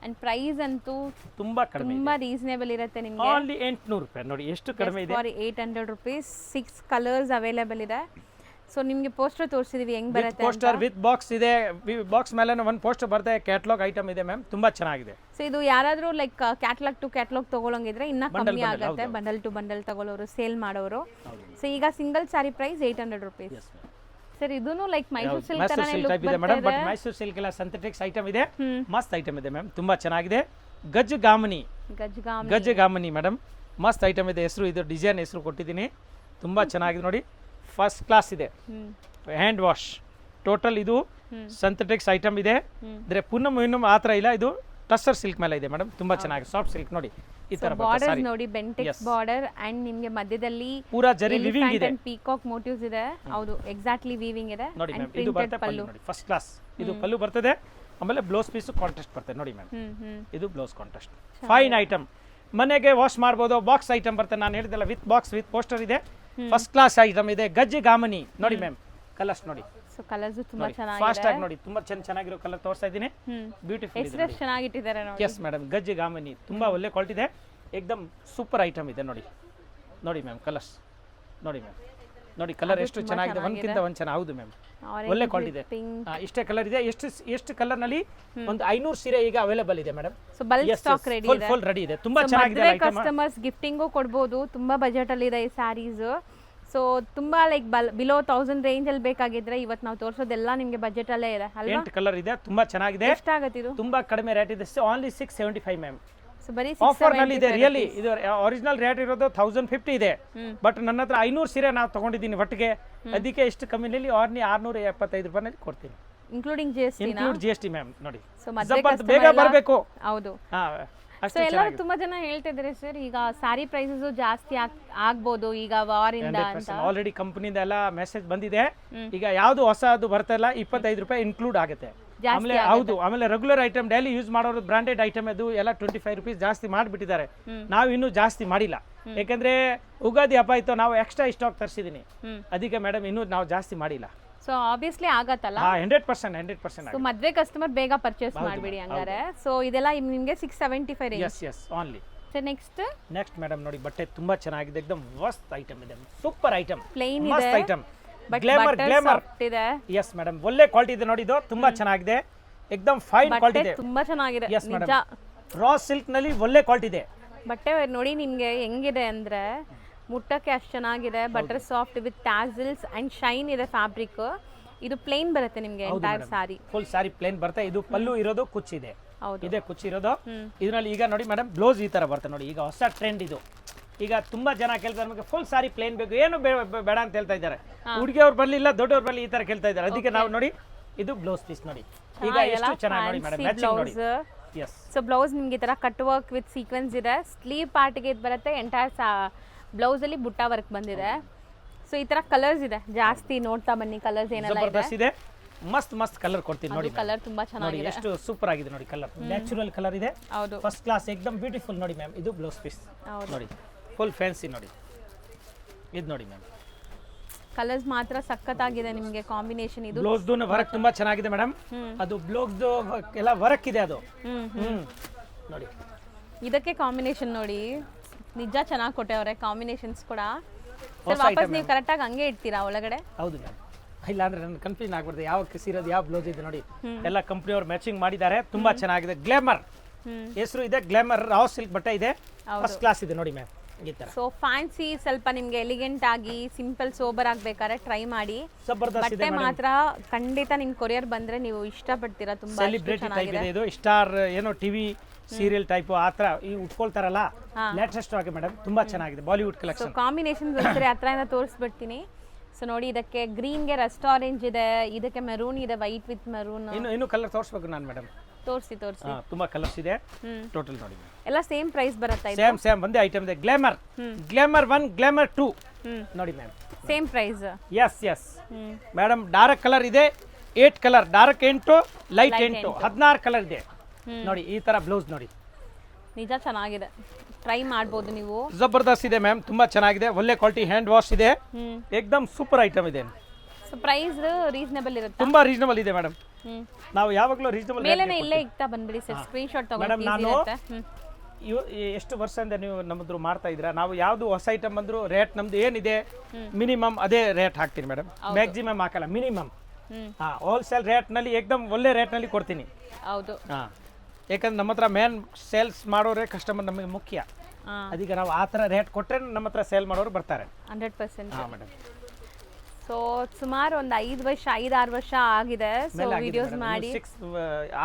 ಅಂಡ್ ಪ್ರೈಸ್ ಅಂತೂ ತುಂಬಾ ಕಡಿಮೆ, ತುಂಬಾ ರೀಸನೇಬಲ್ ಇರುತ್ತೆ ನಿಮಗೆ. ಓನ್ಲಿ 800 ರೂಪಾಯಿ ನೋಡಿ, ಎಷ್ಟು ಕಡಿಮೆ ಇದೆ. ಫಾರ್ 800 rupees 6 ಕಲರ್ಸ್ ಅವೈಲೇಬಲ್ ಇದೆ. ಸೊ ನಿಮಗೆ ಪೋಸ್ಟರ್ ತೋರಿಸಿದೀವಿ ಹೆಂಗ್ ಬರುತ್ತೆ. ಪೋಸ್ಟರ್ ವಿತ್ ಬಾಕ್ಸ್ ಇದೆ, ಬಾಕ್ಸ್ ಮೇಲೆ ಒಂದು ಪೋಸ್ಟರ್ ಬರುತ್ತೆ, ಕ್ಯಾಟಲಾಗ್ ಐಟಮ್ ಇದೆ ಮ್ಯಾಮ್, ತುಂಬಾ ಚೆನ್ನಾಗಿದೆ. ಸೊ ಇದು ಯಾರಾದ್ರೂ ಲೈಕ್ ಕ್ಯಾಟಲಾಗ್ ಟು ಕ್ಯಾಟಲಾಗ್ ತಗೊಳ್ಳೋಂಗಿದ್ರೆ ಇನ್ನ ಕಮ್ಮಿ ಆಗುತ್ತೆ. ಬಂಡಲ್ ಟು ಬಂಡಲ್ ತಗೊಳ್ಳೋರು, ಸೇಲ್ ಮಾಡೋರು. ಸೊ ಈಗ ಸಿಂಗಲ್ ಸಾರಿ ಪ್ರೈಸ್ 800 rupees. ಸರ್ ಇದೂನು ಲೈಕ್ ಮೈಸೂರು ಸಿಲ್ಕ್ ತರಾನೇ ಲುಕ್ ಇದೆ ಮೇಡಮ್, ಬಟ್ ಮೈಸೂರು ಸಿಲ್ಕ್ ಎಲ್ಲ ಸಿಂಥೆಟಿಕ್ಸ್ ಐಟಮ್ ಇದೆ, ಮಸ್ತ್ ಐಟಮ್ ಇದೆ ಮ್ಯಾಮ್, ತುಂಬಾ ಚೆನ್ನಾಗಿದೆ. ಗಜ್ಗಾಮನಿ ಮೇಡಮ್, ಮಸ್ತ್ ಐಟಮ್ ಇದೆ. ಹೆಸರು ಇದು ಡಿಸೈನ್ ಹೆಸರು ಕೊಟ್ಟಿದ್ದೀನಿ, ತುಂಬಾ ಚೆನ್ನಾಗಿದೆ ನೋಡಿ, ಫಸ್ಟ್ ಕ್ಲಾಸ್ ಇದೆ. ಹ್ಯಾಂಡ್ ವಾಶ್ ಟೋಟಲ್, ಇದು ಸಿಂಥೆಟಿಕ್ಸ್ ಐಟಮ್ ಇದೆ. ಅಂದ್ರೆ ಪೂನಮ್ ಆ ಥರ ಇಲ್ಲ, ಇದು ಟಸ್ಸರ್ ಸಿಲ್ಕ್ ಮೇಲೆ ಇದೆ ಮೇಡಮ್, ತುಂಬಾ ಚೆನ್ನಾಗಿದೆ, ಸಾಫ್ಟ್ ಸಿಲ್ಕ್ ನೋಡಿ. ಈ ತರ ಬಾರ್ಡರ್ ನೋಡಿ, ಬೆಂಟೆಕ್ಸ್ ಬಾರ್ಡರ್ ಅಂಡ್ ನಿಮಗೆ ಮಧ್ಯದಲ್ಲಿ ಪೂರಾ ಜರಿ ವಿವಿಂಗ್ ಇದೆ, ಪೀಕಾಕ್ ಮೋಟಿವ್ಸ್ ಇದೆ. ಹೌದು, ಎಕ್ಸಾಕ್ಟ್ಲಿ ವೀವಿಂಗ್ ಇದೆ. ನೋಡಿ ಮ್ಯಾಮ್, ಇದು ಬರುತ್ತೆ ಪಲ್ಲು ನೋಡಿ, ಫಸ್ಟ್ ಕ್ಲಾಸ್ ಇದು ಪಲ್ಲು ಬರ್ತದೆ. ಆಮೇಲೆ ಬ್ಲೌಸ್ ಪೀಸ್ ಕಾಂಟ್ರಾಸ್ಟ್ ಬರ್ತದೆ ನೋಡಿ ಮ್ಯಾಮ್, ಇದು ಬ್ಲೌಸ್ ಕಾಂಟ್ರಾಸ್ಟ್. ಫೈನ್ ಐಟಮ್, ಮನೆಗೆ ವಾಶ್ ಮಾಡ್ಬೋದು. ಬಾಕ್ಸ್ ಐಟಮ್ ಬರ್ತದೆ, ನಾನು ಹೇಳಿದಲ್ಲ, ವಿತ್ ಬಾಕ್ಸ್ ವಿತ್ ಪೋಸ್ಟರ್ ಇದೆ, ಫಸ್ಟ್ ಕ್ಲಾಸ್ ಐಟಮ್ ಇದೆ. ಗಜ್ಗಾಮನಿ ನೋಡಿ ಮ್ಯಾಮ್, ಕಲರ್ಸ್ ನೋಡಿ. ಸೊ ಕಲರ್ಸ್ ತುಂಬಾ ಚೆನ್ನಾಗಿದೆ, ಫಾಸ್ಟ್ ಆಗಿ ನೋಡಿ, ತುಂಬಾ ಚೆನ್ನಾಗಿರೋ ಕಲರ್ ತೋರಿಸ್ತಾ ಇದ್ದೀನಿ. ಬ್ಯೂಟಿಫುಲ್ ಇದೆ, ಹೆಸರು ಚೆನ್ನಾಗಿಟ್ಟಿದ್ದಾರೆ ನೋಡಿ. ಎಸ್ ಮೇಡಮ್, ಗಜ್ಗಾಮನಿ ತುಂಬಾ ಒಳ್ಳೆ ಕ್ವಾಲಿಟಿ ಇದೆ, एकदम ಸೂಪರ್ ಐಟಮ್ ಇದೆ ನೋಡಿ. ನೋಡಿ ಮ್ಯಾಮ್, ಕಲರ್ಸ್ ನೋಡಿ ಮ್ಯಾಮ್, ನೋಡಿ ಕಲರ್ ಎಷ್ಟು ಚೆನ್ನಾಗಿದೆ, ಒಂದಕ್ಕಿಂತ ಒಂದು ಚೆನ್ನಾಗಿ. ಹೌದು ಮ್ಯಾಮ್, ಒಳ್ಳೆ ಕ್ವಾಲಿಟಿ ಇದೆ. ಇಷ್ಟೇ ಕಲರ್ ಇದೆ. ಎಷ್ಟು ಕಲರ್ ನಲ್ಲಿ ಒಂದು 500 ಸೀರೆ ಈಗ ಅವೈಲೇಬಲ್ ಇದೆ madam. So bulk stock ready ಇದೆ, ಫುಲ್ ರೆಡಿ ಇದೆ, ತುಂಬಾ ಚೆನ್ನಾಗಿದೆ. ಕಸ್ಟಮರ್ಸ್ ಗಿಫ್ಟಿಂಗು ಕೊಡಬಹುದು, ತುಂಬಾ ಬಜೆಟ್ ಅಲ್ಲಿ ಇದೆ ಈ ಸ್ಯಾರೀಸ್. ಸೊ ತುಂಬಾ ಲೈಕ್ ಬಿಲೋ 1000 ರೇಂಜ್ ಅಲ್ಲಿ ಬೇಕಾಗಿದ್ರೆ ಇವತ್ತು ನಾವು ತೋರಿಸೋದೆಲ್ಲ ನಿಮಗೆ ಬಜೆಟ್ ಅಲ್ಲೇ ಇದೆ ಅಲ್ವಾ. 8 ಕಲರ್ ಇದೆ, ತುಂಬಾ ಚೆನ್ನಾಗಿದೆ. ಎಷ್ಟಾಗುತ್ತೆ ಇದು? ತುಂಬಾ ಕಡಿಮೆ ರೇಟ್ ಇದೆ, ಓನ್ಲಿ 675 ಮ್ಯಾಮ್. ಸೊ ಬರೀ ಆಫರ್ ನಲ್ಲಿ ಇದೆ. ರಿಯಲಿ ಇದು ಒರಿಜಿನಲ್ ರೇಟ್ ಇರೋದು 1050 ಇದೆ, ಬಟ್ ನನ್ನ ಹತ್ರ 500 ಸೀರೆ ನಾವು ತಗೊಂಡಿದ್ದೀನಿ ಒಟ್ಟಿಗೆ, ಅದಕ್ಕೆ ಎಷ್ಟು ಕಮ್ಮಿನಲ್ಲಿ 675 ರೂಪಾಯಿನಲ್ಲಿ ಕೊಡ್ತೀನಿ, ಇನ್ಕ್ಲೂಡಿಂಗ್ GST ಮ್ಯಾಮ್. ನೋಡಿ, ಸೊ ಬೇಗ ಬರಬೇಕು. ಹೌದು. ಸೊ ಎಲ್ಲರೂ ತುಂಬಾ ಜನ ಹೇಳ್ತಾ ಇದ್ದಾರೆ ಸರ್, ಈಗ ಸಾರಿ ಪ್ರೈಸಸ್ ಜಾಸ್ತಿ ಆಗ್ಬೋದು ಈಗ ವಾರ್ ಇಂದ ಅಂತ. ಆಲ್ರೆಡಿ ಕಂಪನಿಯಿಂದ ಎಲ್ಲ ಮೆಸೇಜ್ ಬಂದಿದೆ. ಈಗ ಯಾವ್ದು ಹೊಸದು ಬರ್ತಲ್ಲ 25 ರೂಪಾಯಿ ಇನ್ಕ್ಲೂಡ್ ಆಗುತ್ತೆ. ಆಮೇಲೆ ಹೌದು, ಆಮೇಲೆ ರೆಗ್ಯುಲರ್ ಐಟಮ್ ಡೈಲಿ ಯೂಸ್ ಮಾಡೋರು ಬ್ರಾಂಡೆಡ್ ಐಟಮ್ ಅದು ಎಲ್ಲ 25 ರೂಪೀಸ್ ಜಾಸ್ತಿ ಮಾಡಿಬಿಟ್ಟಿದ್ದಾರೆ. ನಾವು ಇನ್ನೂ ಜಾಸ್ತಿ ಮಾಡಿಲ್ಲ, ಯಾಕಂದ್ರೆ ಉಗಾದಿ ಹಬ್ಬ ಇತ್ತು, ನಾವು ಎಕ್ಸ್ಟ್ರಾ ಸ್ಟಾಕ್ ತರಿಸಿದೀನಿ, ಅದಕ್ಕೆ ಮೇಡಮ್ ಇನ್ನೂ ನಾವು ಜಾಸ್ತಿ ಮಾಡಿಲ್ಲ. ಸೊ ಆಬ್ವಿಯಸ್ಲಿ ಆಗತ್ತಲ್ಲ. 100%. ಸೊ ಮದ್ವೆ ಕಸ್ಟಮರ್ ಬೇಗ ಪರ್ಚೇಸ್ ಮಾಡ್ಬಿಡಿ ಹಂಗಾರೆ. ಸೊ ಇದೆಲ್ಲ ನಿಮಗೆ 675 range. Yes only so next next madam ನೋಡಿ ಬಟ್ಟೆ ತುಂಬಾ ಚೆನ್ನಾಗಿದೆ ಎಕ್ದಮ್ ಮಸ್ತ್ ಐಟಮ್ ಇದೆ ಸೂಪರ್ ಐಟಮ್ ಪ್ಲೇನ್ ಇದೆ ಮಸ್ತ್ item but glamour glamour soft ಇದೆ ಎಸ್ ಮೇಡಮ್ ಒಳ್ಳೆ ಕ್ವಾಲಿಟಿ ಇದೆ ನೋಡಿ ಇದು ತುಂಬಾ ಚೆನ್ನಾಗಿದೆ ಎಕ್ದಮ್ ಫೈನ್ ಕ್ವಾಲಿಟಿ ಬಟ್ಟೆ ಇದೆ ತುಂಬಾ ಚೆನ್ನಾಗಿದೆ ಎಸ್ ನಿಜ ಮೇಡಮ್ ರಾ ಸಿಲ್ಕ್ ನಲ್ಲಿ ಒಳ್ಳೆ ಕ್ವಾಲಿಟಿ ಇದೆ ಬಟ್ಟೆ ನೋಡಿ ನಿಮ್ಗೆ ಹೆಂಗಿದೆ ಅಂದ್ರೆ ಮುಟ್ಟಕ್ಕೆ ಅಷ್ಟು ಚೆನ್ನಾಗಿದೆ butter soft with tassels and shine ಇದೆ ಫ್ಯಾಬ್ರಿಕ್ ಇದು ಪ್ಲೇನ್ ಬರುತ್ತೆ ನಿಮ್ಗೆ ಎಂಟೈರ್ ಸಾರಿ ಫುಲ್ ಸಾರಿ ಪ್ಲೇನ್ ಬರುತ್ತೆ ಇದು ಪಲ್ಲು ಇರೋದು ಕುಚ್ಚಿದೆ ಹೌದು ಇದೆ ಕುಚ್ಚಿರೋದು ಇದರಲ್ಲಿ ಈಗ ನೋಡಿ ಮೇಡಮ್ ಬ್ಲೌಸ್ ಈ ತರ ಬರುತ್ತೆ ನೋಡಿ ಈಗ ಹೊಸ ಟ್ರೆಂಡ್ ಇದು ಈಗ ತುಂಬಾ ಜನ ಕೇಳ್ತಾರೆ ನಮಗೆ ಫುಲ್ ಸಾರಿ ಪ್ಲೇನ್ ಬೇಕು ಏನು ಬೇಡ ಅಂತ ಹೇಳ್ತಾ ಇದ್ದಾರೆ ಹುಡುಗಿಯವ್ರು ಬರ್ಲಿಲ್ಲ ದೊಡ್ಡವ್ರು ಬರ್ಲಿ ಈ ತರ ಕೇಳ್ತಾ ಇದ್ದಾರೆ ಅದಕ್ಕೆ ನಾವು ನೋಡಿ ಇದು ಬ್ಲೌಸ್ ಪೀಸ್ ನೋಡಿ ಈಗ ಎಷ್ಟು ಚೆನ್ನಾಗಿ ನೋಡಿ ಮೇಡಮ್ ಮ್ಯಾಚಿಂಗ್ ನೋಡಿ ಎಸ್ ಸೊ ಬ್ಲೌಸ್ ನಿಮ್ಗೆ ಈ ತರ ಕಟ್ ವರ್ಕ್ ವಿತ್ ಸೀಕ್ವೆನ್ಸ್ ಇದೆ ಸ್ಲೀವ್ ಪಾರ್ಟ್ಗೆ ಇದು ಬರುತ್ತೆ ಎಂಟೈರ್ ಬ್ಲೌಸ್ ಅಲ್ಲಿ ಬುಟ್ಟ ವರ್ಕ್ ಬಂದಿದೆ ಸೊ ಈ ತರ ಕಲರ್ಸ್ ಇದೆ ಜಾಸ್ತಿ ನೋಡ್ತಾ ಬನ್ನಿ ಕಲರ್ಸ್ ಏನೆಲ್ಲ ಇದೆ ಜಬರ್ದಸ್ತ್ ಇದೆ ಮಸ್ತ್ ಮಸ್ತ್ ಕಲರ್ ಕೊಡ್ತೀನಿ ನೋಡಿ ಕಲರ್ ತುಂಬಾ ನೋಡಿ ಚೆನ್ನಾಗಿದೆ ಎಷ್ಟು ಸೂಪರ್ ಆಗಿದೆ ನೋಡಿ ಕಲರ್ ನ್ಯಾಚುರಲ್ ಕಲರ್ ಇದೆ ಹೌದು ಫಸ್ಟ್ ಕ್ಲಾಸ್ ಎಕ್ದಮ್ ಬ್ಯೂಟಿಫುಲ್ ನೋಡಿ ಮ್ಯಾಮ್ ಇದು ಬ್ಲೌಸ್ ಪೀಸ್ ಹೌದು ನೋಡಿ ಫುಲ್ ಫ್ಯಾನ್ಸಿ ನೋಡಿ ಇದು ನೋಡಿ ಮ್ಯಾಮ್ ಕಲರ್ಸ್ ಮಾತ್ರ ಸಖತ್ತಾಗಿದೆ ನಿಮ್ಗೆ ಕಾಂಬಿನೇಷನ್ ಇದು ಬ್ಲೌಸ್ದು ವರ್ಕ್ ತುಂಬಾ ಚೆನ್ನಾಗಿದೆ ಮೇಡಮ್ ಅದು ಬ್ಲೌಸ್ದು ಎಲ್ಲ ವರ್ಕ್ ಇದೆ ಅದು ನೋಡಿ ಇದಕ್ಕೆ ಕಾಂಬಿನೇಷನ್ ನೋಡಿ ನಿಜ ಚೆನ್ನಾಗಿ ಕೊಟ್ಟವ್ರೆ ಕಾಂಬಿನೇಷನ್ಸ್ ಕೂಡ ಸರ್ ವಾಪಸ್ ನೀವು ಕರೆಕ್ಟಾಗಿ ಹಂಗೆ ಇಡ್ತೀರಾ ಒಳಗಡೆ ಹೌದು ಮ್ಯಾಮ್ ಇಲ್ಲ ಅಂದ್ರೆ ನನ್ನ ಕನ್ಫ್ಯೂಷನ್ ಆಗ್ಬಿಡುತ್ತೆ ಯಾವ ಸೀರೋದು ಯಾವ ಬ್ಲೌಸ್ ಇದೆ ನೋಡಿ ಎಲ್ಲ ಕಂಪ್ನಿಯವ್ರು ಮ್ಯಾಚಿಂಗ್ ಮಾಡಿದ್ದಾರೆ ತುಂಬಾ ಚೆನ್ನಾಗಿದೆ ಗ್ಲಾಮರ್ ಹೆಸರು ಇದೆ ಗ್ಲಾಮರ್ ರಾವ್ ಸಿಲ್ಕ್ ಬಟ್ಟೆ ಇದೆ ಫಸ್ಟ್ ಕ್ಲಾಸ್ ಇದೆ ನೋಡಿ ಮ್ಯಾಮ್ ಈ ತರ ಸೊ ಫ್ಯಾನ್ಸಿ ಸ್ವಲ್ಪ ನಿಮ್ಗೆ ಎಲಿಗೆಂಟ್ ಆಗಿ ಸಿಂಪಲ್ ಸೋಬರ್ ಆಗ್ಬೇಕಾದ್ರೆ ಟ್ರೈ ಮಾಡಿ ಜಬರ್ದಸ್ತ್ ಇದೆ ಬಟ್ಟೆ ಮಾತ್ರ ಖಂಡಿತ ನಿಮ್ ಕೊರಿಯರ್ ಬಂದ್ರೆ ನೀವು ಇಷ್ಟಪಡ್ತೀರಾ ತುಂಬಾ ಸೆಲಿಬ್ರಿಟಿ ಟೈಪ್ ಇದೆ ಇದು ಸ್ಟಾರ್ ಏನೋ ಟಿವಿ ಸೀರಿಯಲ್ ಟೈಪ್ ಆ ಥರ ಈ ಉಟ್ಕೊಳ್ತಾರಲ್ಲ ಲೇಟೆಸ್ಟ್ ಆಗಿ ಮೇಡಮ್ ತುಂಬಾ ಚೆನ್ನಾಗಿದೆ ಬಾಲಿವುಡ್ ಸೊ ಕಲೆಕ್ಷನ್ ಕಾಂಬಿನೇಷನ್ ಒಂದ್ಸರಿ ಹತ್ರದಿಂದ ತೋರಿಸ್ಬಿಡ್ತೀನಿ ಸೊ ನೋಡಿ ಇದಕ್ಕೆ ಗ್ರೀನ್ಗೆ ರಸ್ಟ್ ಆರೆಂಜ್ ಇದೆ ಇದಕ್ಕೆ ಮೆರೂನ್ ಇದೆ ವೈಟ್ ವಿತ್ ಮೆರೂನ್ ಇನ್ನು ಕಲರ್ ತೋರಿಸ್ಬೇಕು ನಾನು ಮೇಡಮ್ ತೋರಿಸಿ ತುಂಬಾ ಕಲರ್ಸ್ ಇದೆ ಟೋಟಲ್ ನೋಡಿ ಎಲ್ಲ ಸೇಮ್ ಪ್ರೈಸ್ ಬರುತ್ತಾ ಇದು ಸೇಮ್ ಒಂದೇ ಐಟಮ್ ಇದೆ ಗ್ಲಾಮರ್ ಗ್ಲಾಮರ್ 1 ಗ್ಲಾಮರ್ 2 ನೋಡಿ ma'am same price yes madam dark colour ಇದೆ 8 ಕಲರ್ ಡಾರ್ಕ್ 8 ಲೈಟ್ 8 16 ಕಲರ್ ಇದೆ ನೋಡಿ ಈ ತರ ಬ್ಲೌಸ್ ನೋಡಿ ನಿಜ ಚೆನ್ನಾಗಿದೆ ಟ್ರೈ ಮಾಡ್ಬೋದು ನೀವು ಜಬರ್ದಸ್ತ್ ಇದೆ ಮ್ಯಾಮ್ ತುಂಬಾ ಚೆನ್ನಾಗಿದೆ ಒಳ್ಳೆ ಕ್ವಾಲಿಟಿ ಹ್ಯಾಂಡ್ ವಾಶ್ ಇದೆ ಏಕದಮ್ ಸೂಪರ್ ಐಟಮ್ ಇದೆ ಸೊ ಪ್ರೈಸ್ ರೀಸನೇಬಲ್ ಇರುತ್ತೆ ತುಂಬಾ ರೀಸನಬಲ್ ಇದೆ ಮೇಡಮ್ ನಾವು ಯಾವಾಗಲೂ ರೀಸನಬಲ್ ಮೇಲೆನೇ ಇಲ್ಲೇ ಇಕ್ತಾ ಬಂದ್ಬಿಡಿ ಸರ್ ಸ್ಕ್ರೀನ್ ಶಾಟ್ ಮೇಡಮ್ ತಗೊಂಡು ನಾನು ಇರುತ್ತೆ ಎಷ್ಟು ವರ್ಷದಿಂದ ನೀವು ನಮ್ಮದ್ರು ಮಾಡ್ತಾ ಇದ್ದೀರಾ ನಾವು ಯಾವ್ದು ಹೊಸ ಐಟಮ್ ಬಂದ್ರು ರೇಟ್ ನಮ್ದು ಏನಿದೆ ಮಿನಿಮಮ್ ಅದೇ ರೇಟ್ ಹಾಕ್ತೀನಿ ಮೇಡಮ್ ಮ್ಯಾಕ್ಸಿಮಮ್ ಹಾಕಲ್ಲ ಮಿನಿಮಮ್ ಹೋಲ್ಸೇಲ್ ರೇಟ್ ನಲ್ಲಿ ಏಕದಮ್ ಒಳ್ಳೆ ರೇಟ್ ನಲ್ಲಿ ಕೊಡ್ತೀನಿ ಹೌದು ಯಾಕಂದ್ರೆ ನಮ್ಮ ಹತ್ರ ಮೇನ್ ಸೇಲ್ಸ್ ಮಾಡೋರೇ ಕಸ್ಟಮರ್ ನಮಗೆ ಮುಖ್ಯ ಅದೀಗ ನಾವು ಆ ಥರ ರೇಟ್ ಕೊಟ್ಟರೆ ನಮ್ಮ ಹತ್ರ ಸೇಲ್ ಮಾಡೋರು ಬರ್ತಾರೆ 100% ಮೇಡಮ್ ಸೊ ಸುಮಾರು ಒಂದು 5-6 ವರ್ಷ ಆಗಿದೆ ಸೊ ವಿಡಿಯೋಸ್ ಮಾಡಿ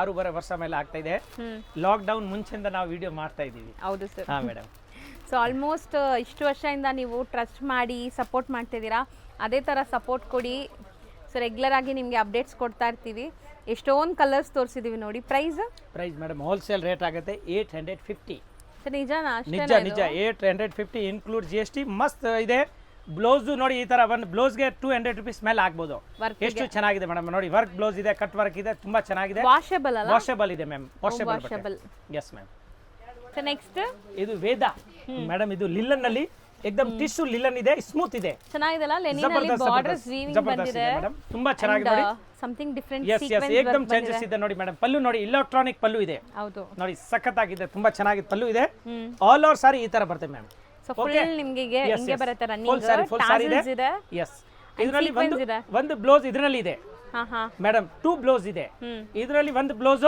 6 ವರ್ಷ ಮೇಲೆ ಆಗ್ತಾ ಇದೆ ಲಾಕ್ ಡೌನ್ ಮುಂಚೆಯಿಂದ ನಾವು ವಿಡಿಯೋ ಮಾಡ್ತಾ ಇದ್ದೀವಿ ಹೌದು ಸರ್ ಮೇಡಮ್ ಸೊ ಆಲ್ಮೋಸ್ಟ್ ಇಷ್ಟು ವರ್ಷದಿಂದ ನೀವು ಟ್ರಸ್ಟ್ ಮಾಡಿ ಸಪೋರ್ಟ್ ಮಾಡ್ತಿದ್ದೀರಾ ಅದೇ ಥರ ಸಪೋರ್ಟ್ ಕೊಡಿ ಸೊ ರೆಗ್ಯುಲರ್ ಆಗಿ ನಿಮಗೆ ಅಪ್ಡೇಟ್ಸ್ ಕೊಡ್ತಾ ಇರ್ತೀವಿ ಎಷ್ಟೊಂದು ಕಲರ್ಸ್ ತೋರಿಸಿದೀವಿ ನೋಡಿ ಪ್ರೈಸ್ ಮೇಡಮ್ ಹೋಲ್ಸೇಲ್ ರೇಟ್ ಆಗುತ್ತೆ 850 ಸರ್ ನಿಜನಾ ನಿಜ 850 ಇನ್ಕ್ಲೂಡ್ GST ಮಸ್ತ್ ಇದೆ ಬ್ಲೌಸ್ ನೋಡಿ ಈ ತರ ಒಂದು ಬ್ಲೌಸ್ಗೆ 200 ರುಪೀಸ್ ಮೇಲೆ ಆಗ್ಬೋದು ಎಷ್ಟು ಚೆನ್ನಾಗಿದೆ ಮೇಡಮ್ ನೋಡಿ ವರ್ಕ್ ಬ್ಲೌಸ್ ಇದೆ ಕಟ್ ವರ್ಕ್ ಇದೆ ತುಂಬಾ ಚೆನ್ನಾಗಿದೆ ವಾಷೇಬಲ್ ಅಲ್ಲ ವಾಷೇಬಲ್ ಇದೆ ma'am washable yes ma'am so next ಇದು ವೇದ ಮೇಡಮ್ ಇದು ಲಿಲ್ಲನ್ ನಲ್ಲಿ ಏಕದಮ್ ಟಿಶ್ಯೂ ಲಿಲ್ಲನ್ ಇದೆ ಸ್ಮೂತ್ ಇದೆ ಚೆನ್ನಾಗಿದೆಲ್ಲ ಲೆನಿನ್ ಅಲ್ಲಿ ಬಾರ್ಡರ್ಸ್ ವೀವಿಂಗ್ ಬಂದಿದೆ ಮೇಡಮ್ ತುಂಬಾ ಚೆನ್ನಾಗಿದೆ ನೋಡಿ ಸಮಥಿಂಗ್ ಡಿಫರೆಂಟ್ ಎಸ್ ಏಕದಮ್ ಚೇಂಜಸ್ ಇದೆ ನೋಡಿ ಮೇಡಮ್ ಪಲ್ಲು ನೋಡಿ ಎಲೆಕ್ಟ್ರಾನಿಕ್ ಪಲ್ಲು ಇದೆ ಹೌದು ನೋಡಿ ಸಖತ್ತಾಗಿದೆ ತುಂಬಾ ಚೆನ್ನಾಗಿದೆ ಪಲ್ಲು ಇದೆ ಆಲ್ ಓವರ್ ಸಾರಿ ಈ ತರ ಬರುತ್ತೆ ಮ್ಯಾಮ್ ಸೊ ಫುಲ್ ನಿಮಗೆ ಹಿಂಗೆ ಬರುತ್ತೆ ಫುಲ್ ಸಾರಿ ರನ್ನಿಂಗ್ ಇದೆ ಎಸ್ ಇದರಲ್ಲಿ ಒಂದು ಬ್ಲೌಸ್ ಇದರಲ್ಲಿ ಇದೆ ಮೇಡಮ್ 2 ಬ್ಲೌಸ್ ಇದೆ ಇದರಲ್ಲಿ ಒಂದು ಬ್ಲೌಸ್